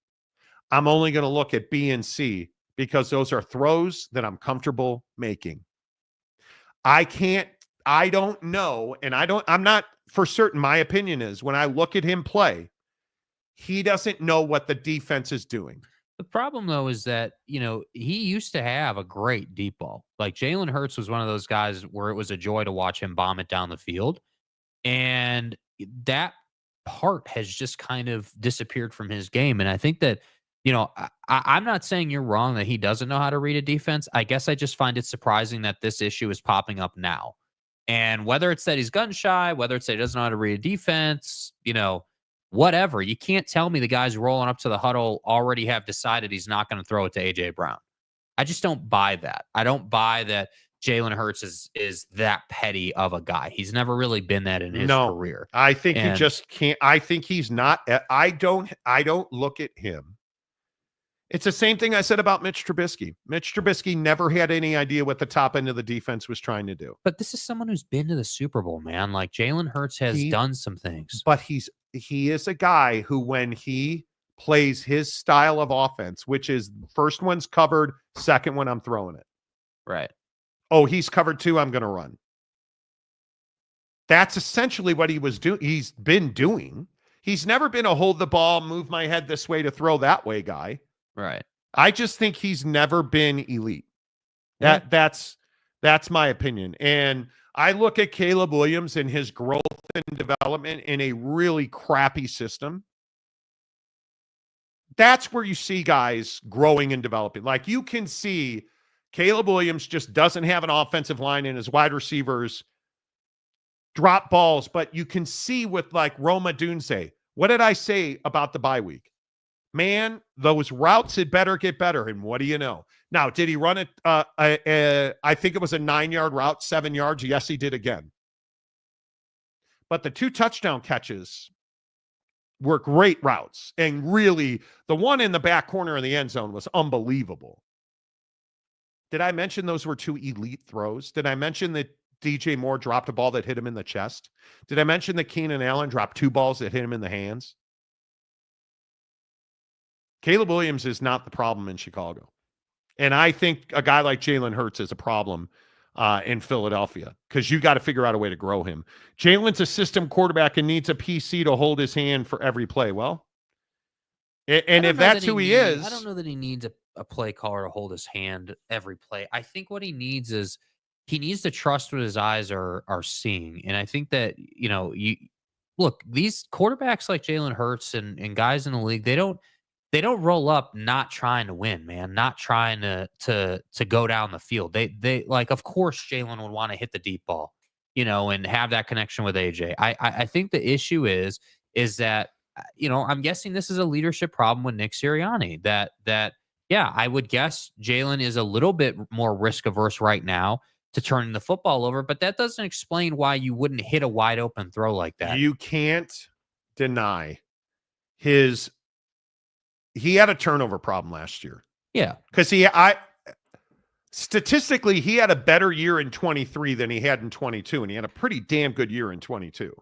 I'm only going to look at B and C because those are throws that I'm comfortable making. I don't know, and I'm not for certain. My opinion is when I look at him play, He doesn't know what the defense is doing. The problem, though, is that, he used to have a great deep ball. Like Jalen Hurts was one of those guys where it was a joy to watch him bomb it down the field. And that part has just kind of disappeared from his game. And I think that, I'm not saying you're wrong that he doesn't know how to read a defense. I guess I just find it surprising that this issue is popping up now. And whether it's that he's gun shy, whether it's that he doesn't know how to read a defense, whatever. You can't tell me the guys rolling up to the huddle already have decided he's not going to throw it to A.J. Brown. I just don't buy that. I don't buy that Jalen Hurts is that petty of a guy. He's never really been that in his career. I think he just can't. I think he's not. I don't look at him. It's the same thing I said about Mitch Trubisky. Mitch Trubisky never had any idea what the top end of the defense was trying to do. But this is someone who's been to the Super Bowl, man. Like Jalen Hurts has done some things. But he is a guy who, when he plays his style of offense, which is first one's covered, second one I'm throwing it. Right. Oh, he's covered too, I'm going to run. That's essentially what he's been doing. He's never been a hold the ball, move my head this way to throw that way guy. Right. I just think he's never been elite. Yeah. That's my opinion. And I look at Caleb Williams and his growth and development in a really crappy system. That's where you see guys growing and developing. Like you can see Caleb Williams just doesn't have an offensive line and his wide receivers drop balls, but you can see with like Roma Dunze. What did I say about the bye week? Man, those routes had better get better. And what do you know? Now, did he run it? I think it was a 9-yard route, 7 yards. Yes, he did again. But the 2 touchdown catches were great routes. And really, the one in the back corner of the end zone was unbelievable. Did I mention those were 2 elite throws? Did I mention that DJ Moore dropped a ball that hit him in the chest? Did I mention that Keenan Allen dropped 2 balls that hit him in the hands? Caleb Williams is not the problem in Chicago. And I think a guy like Jalen Hurts is a problem in Philadelphia because you got to figure out a way to grow him. Jalen's a system quarterback and needs a PC to hold his hand for every play. Well, and if that's who he is. I don't know that he needs a play caller to hold his hand every play. I think what he needs is he needs to trust what his eyes are seeing. And I think that, you look, these quarterbacks like Jalen Hurts and guys in the league, they don't roll up not trying to win, man, not trying to go down the field. They like, of course, Jalen would want to hit the deep ball, and have that connection with AJ. I think the issue is that, I'm guessing this is a leadership problem with Nick Sirianni that, yeah, I would guess Jalen is a little bit more risk averse right now to turning the football over, but that doesn't explain why you wouldn't hit a wide open throw like that. You can't deny he had a turnover problem last year. Yeah. Because statistically, he had a better year in 23 than he had in 22, and he had a pretty damn good year in 22.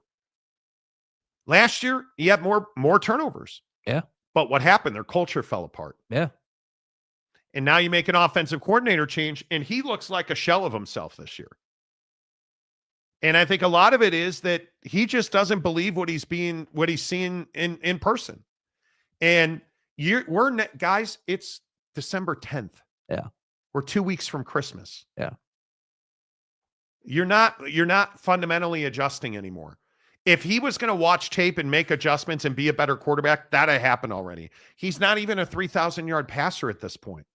Last year, he had more turnovers. Yeah. But what happened? Their culture fell apart. Yeah. And now you make an offensive coordinator change, and he looks like a shell of himself this year. And I think a lot of it is that he just doesn't believe what he's seeing in person. And guys, it's December 10th. Yeah. We're 2 weeks from Christmas. Yeah. You're not fundamentally adjusting anymore. If he was going to watch tape and make adjustments and be a better quarterback, that had happened already. He's not even a 3,000-yard passer at this point.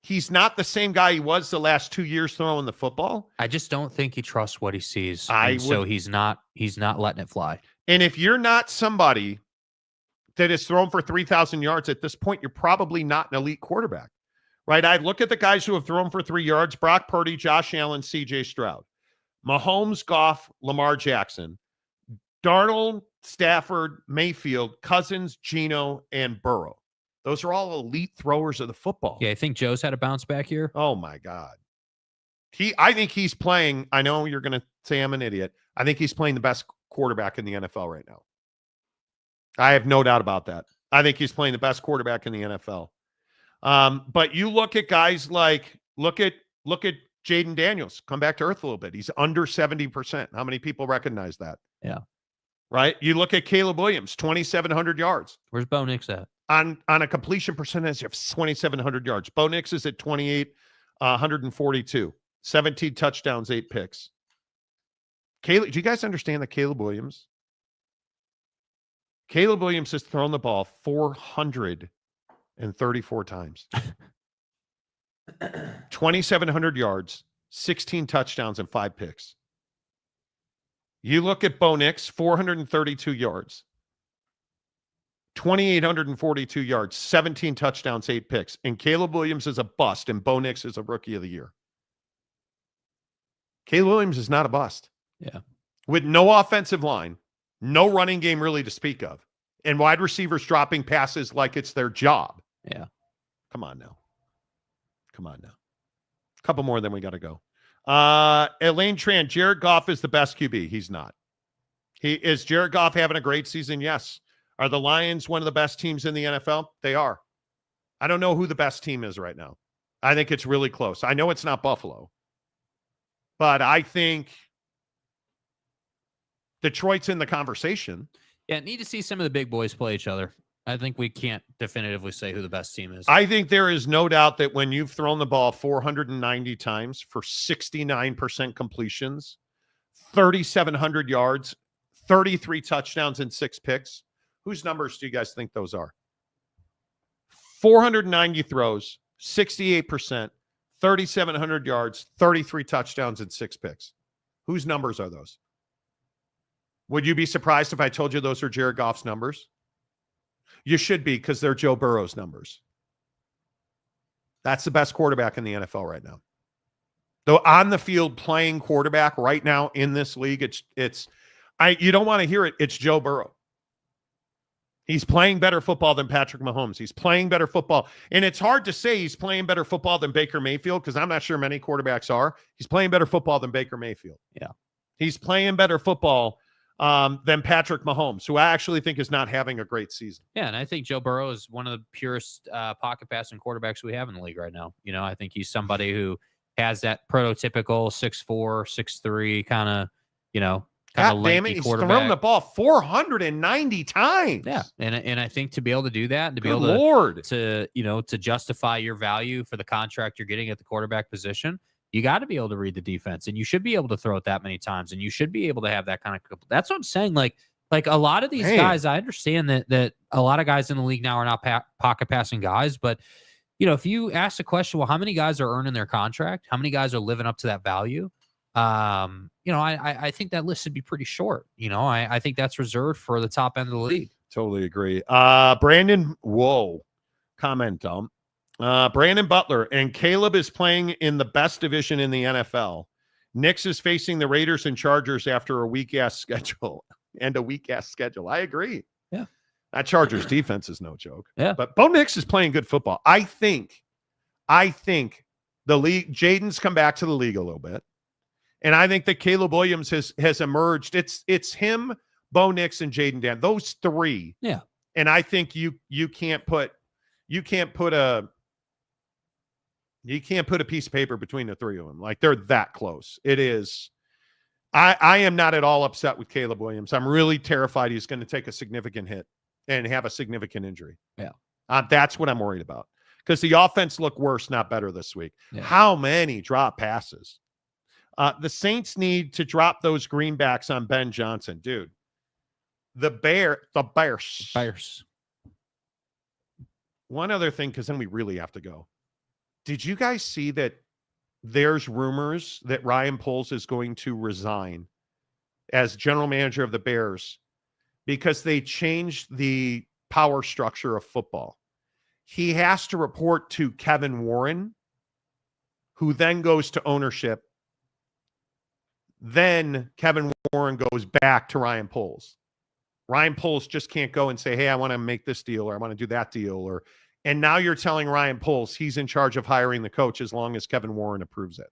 He's not the same guy he was the last 2 years throwing the football. I just don't think he trusts what he sees. So he's not letting it fly. And if you're not somebody that is thrown for 3,000 yards at this point, you're probably not an elite quarterback, right? I look at the guys who have thrown for 3 yards: Brock Purdy, Josh Allen, CJ Stroud, Mahomes, Goff, Lamar Jackson, Darnold, Stafford, Mayfield, Cousins, Geno, and Burrow. Those are all elite throwers of the football. Yeah, I think Joe's had a bounce back here. Oh my God. I think he's playing. I know you're going to say I'm an idiot. I think he's playing the best quarterback in the NFL right now. I have no doubt about that. I think he's playing the best quarterback in the NFL. But you look at guys like, look at Jaden Daniels, come back to earth a little bit. He's under 70%. How many people recognize that? Yeah. right? You look at Caleb Williams, 2,700 yards. Where's Bo Nix at? On a completion percentage of 2,700 yards. Bo Nix is at 2,842. 17 touchdowns, 8 picks. Caleb, do you guys understand that Caleb Williams has thrown the ball 434 times. 2,700 yards, 16 touchdowns, and 5 picks. You look at Bo Nix, 432 yards, 2,842 yards, 17 touchdowns, 8 picks. And Caleb Williams is a bust, and Bo Nix is a rookie of the year. Caleb Williams is not a bust. Yeah. With no offensive line, no running game really to speak of, and wide receivers dropping passes like it's their job. Yeah. Come on now. A couple more, then we got to go. Elaine Tran, Jared Goff is the best QB. He's not. Is Jared Goff having a great season? Yes. Are the Lions one of the best teams in the NFL? They are. I don't know who the best team is right now. I think it's really close. I know it's not Buffalo, but I think Detroit's in the conversation. Yeah, need to see some of the big boys play each other. I think we can't definitively say who the best team is. I think there is no doubt that when you've thrown the ball 490 times for 69% completions, 3,700 yards, 33 touchdowns, and 6 picks, whose numbers do you guys think those are? 490 throws, 68%, 3,700 yards, 33 touchdowns, and 6 picks. Whose numbers are those? Would you be surprised if I told you those are Jared Goff's numbers? You should be, because they're Joe Burrow's numbers. That's the best quarterback in the NFL right now. Though on the field playing quarterback right now in this league, you don't want to hear it. It's Joe Burrow. He's playing better football than Patrick Mahomes. He's playing better football. And it's hard to say he's playing better football than Baker Mayfield, because I'm not sure many quarterbacks are. He's playing better football than Baker Mayfield. Yeah. He's playing better football than Patrick Mahomes, who I actually think is not having a great season. Yeah, and I think Joe Burrow is one of the purest pocket passing quarterbacks we have in the league right now. You know, I think he's somebody who has that prototypical 6'4", 6'3", kind of lengthy He's quarterback. thrown the ball 490 times. Yeah, and I think to be able to do that, and to be Good able Lord. to justify your value for the contract you're getting at the quarterback position, you got to be able to read the defense, and you should be able to throw it that many times, and you should be able to have that kind of. That's what I'm saying. Like a lot of these guys, I understand that a lot of guys in the league now are not pocket passing guys, but if you ask the question, well, how many guys are earning their contract? How many guys are living up to that value? I think that list would be pretty short. I think that's reserved for the top end of the league. Totally agree. Brandon, comment dump. Brandon Butler, and Caleb is playing in the best division in the NFL. Knicks is facing the Raiders and Chargers after a weak-ass schedule. I agree. Yeah. That Chargers defense is no joke. Yeah. But Bo Nix is playing good football. I think the league, Jaden's come back to the league a little bit. And I think that Caleb Williams has emerged. It's him, Bo Nix, and Jaden Dan. Those three. Yeah. And I think you can't put a piece of paper between the three of them. Like, they're that close. It is. I am not at all upset with Caleb Williams. I'm really terrified he's going to take a significant hit and have a significant injury. Yeah. That's what I'm worried about, because the offense looked worse, not better this week. Yeah. How many drop passes? The Saints need to drop those greenbacks on Ben Johnson, dude. The Bears. One other thing, because then we really have to go. Did you guys see that there's rumors that Ryan Poles is going to resign as general manager of the Bears because they changed the power structure of football? He has to report to Kevin Warren, who then goes to ownership. Then Kevin Warren goes back to Ryan Poles. Ryan Poles just can't go and say, hey, I want to make this deal, or I want to do that deal. And now you're telling Ryan Poles he's in charge of hiring the coach as long as Kevin Warren approves it.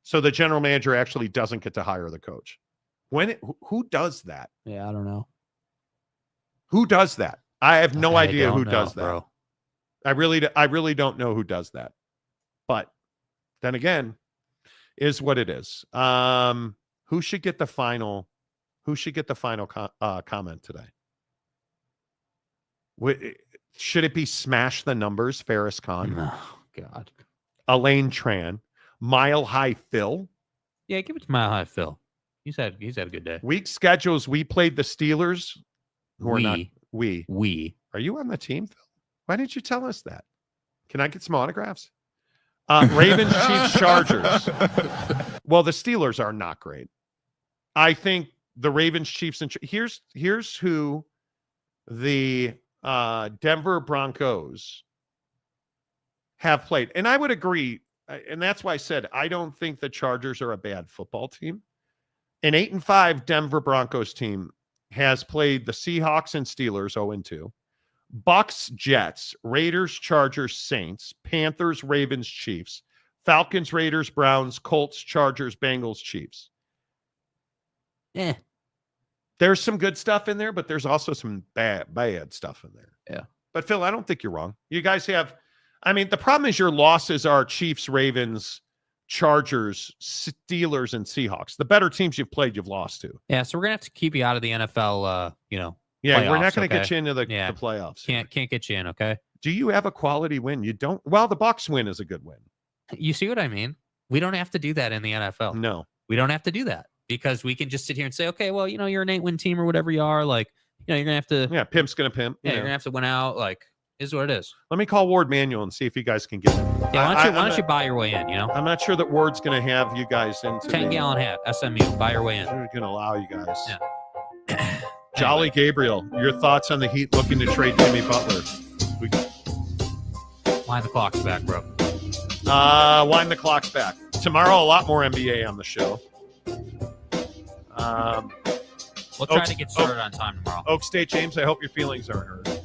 So the general manager actually doesn't get to hire the coach. Who does that? Yeah, I don't know. Who does that? I have no idea who does that. Bro. I really don't know who does that. But then again, is what it is. Who should get the final Who should get the final comment today? Should it be Smash the Numbers, Ferris Khan? Oh, God. Elaine Tran, Mile High Phil? Yeah, give it to Mile High Phil. He's had a good day. Week schedules, we played the Steelers. We. Are you on the team, Phil? Why didn't you tell us that? Can I get some autographs? Ravens, Chiefs, Chargers. Well, the Steelers are not great. I think the Ravens, Chiefs, and here's who the Denver Broncos have played. And I would agree, and that's why I said I don't think the Chargers are a bad football team. An 8-5 Denver Broncos team has played the Seahawks and Steelers 0-2, Bucks, Jets, Raiders, Chargers, Saints, Panthers, Ravens, Chiefs, Falcons, Raiders, Browns, Colts, Chargers, Bengals, Chiefs. There's some good stuff in there, but there's also some bad stuff in there. Yeah. But Phil, I don't think you're wrong. You guys have, I mean, the problem is your losses are Chiefs, Ravens, Chargers, Steelers, and Seahawks. The better teams you've played, you've lost to. Yeah, so we're gonna have to keep you out of the NFL. Yeah, playoffs, we're not going to okay? get you into the playoffs. Can't get you in. Okay. Do you have a quality win? You don't. Well, the Bucs win is a good win. You see what I mean? We don't have to do that in the NFL. No, we don't have to do that because we can just sit here and say, okay, well, you're an 8-win team or whatever you are. Like, you're gonna have to. Yeah, pimp's gonna pimp. Yeah, you're gonna have to win out. Like, is what it is. Let me call Ward Manuel and see if you guys can get it. Yeah, why don't you buy your way in? I'm not sure that Ward's gonna have you guys into 10-gallon hat. SMU, buy your way in. We're gonna allow you guys. Yeah. Jolly Gabriel, your thoughts on the Heat looking to trade Jimmy Butler? Wind the clock's back, bro. Wind the clock's back. Tomorrow, a lot more NBA on the show. We'll try to get started on time tomorrow. Oak State, James, I hope your feelings aren't hurt.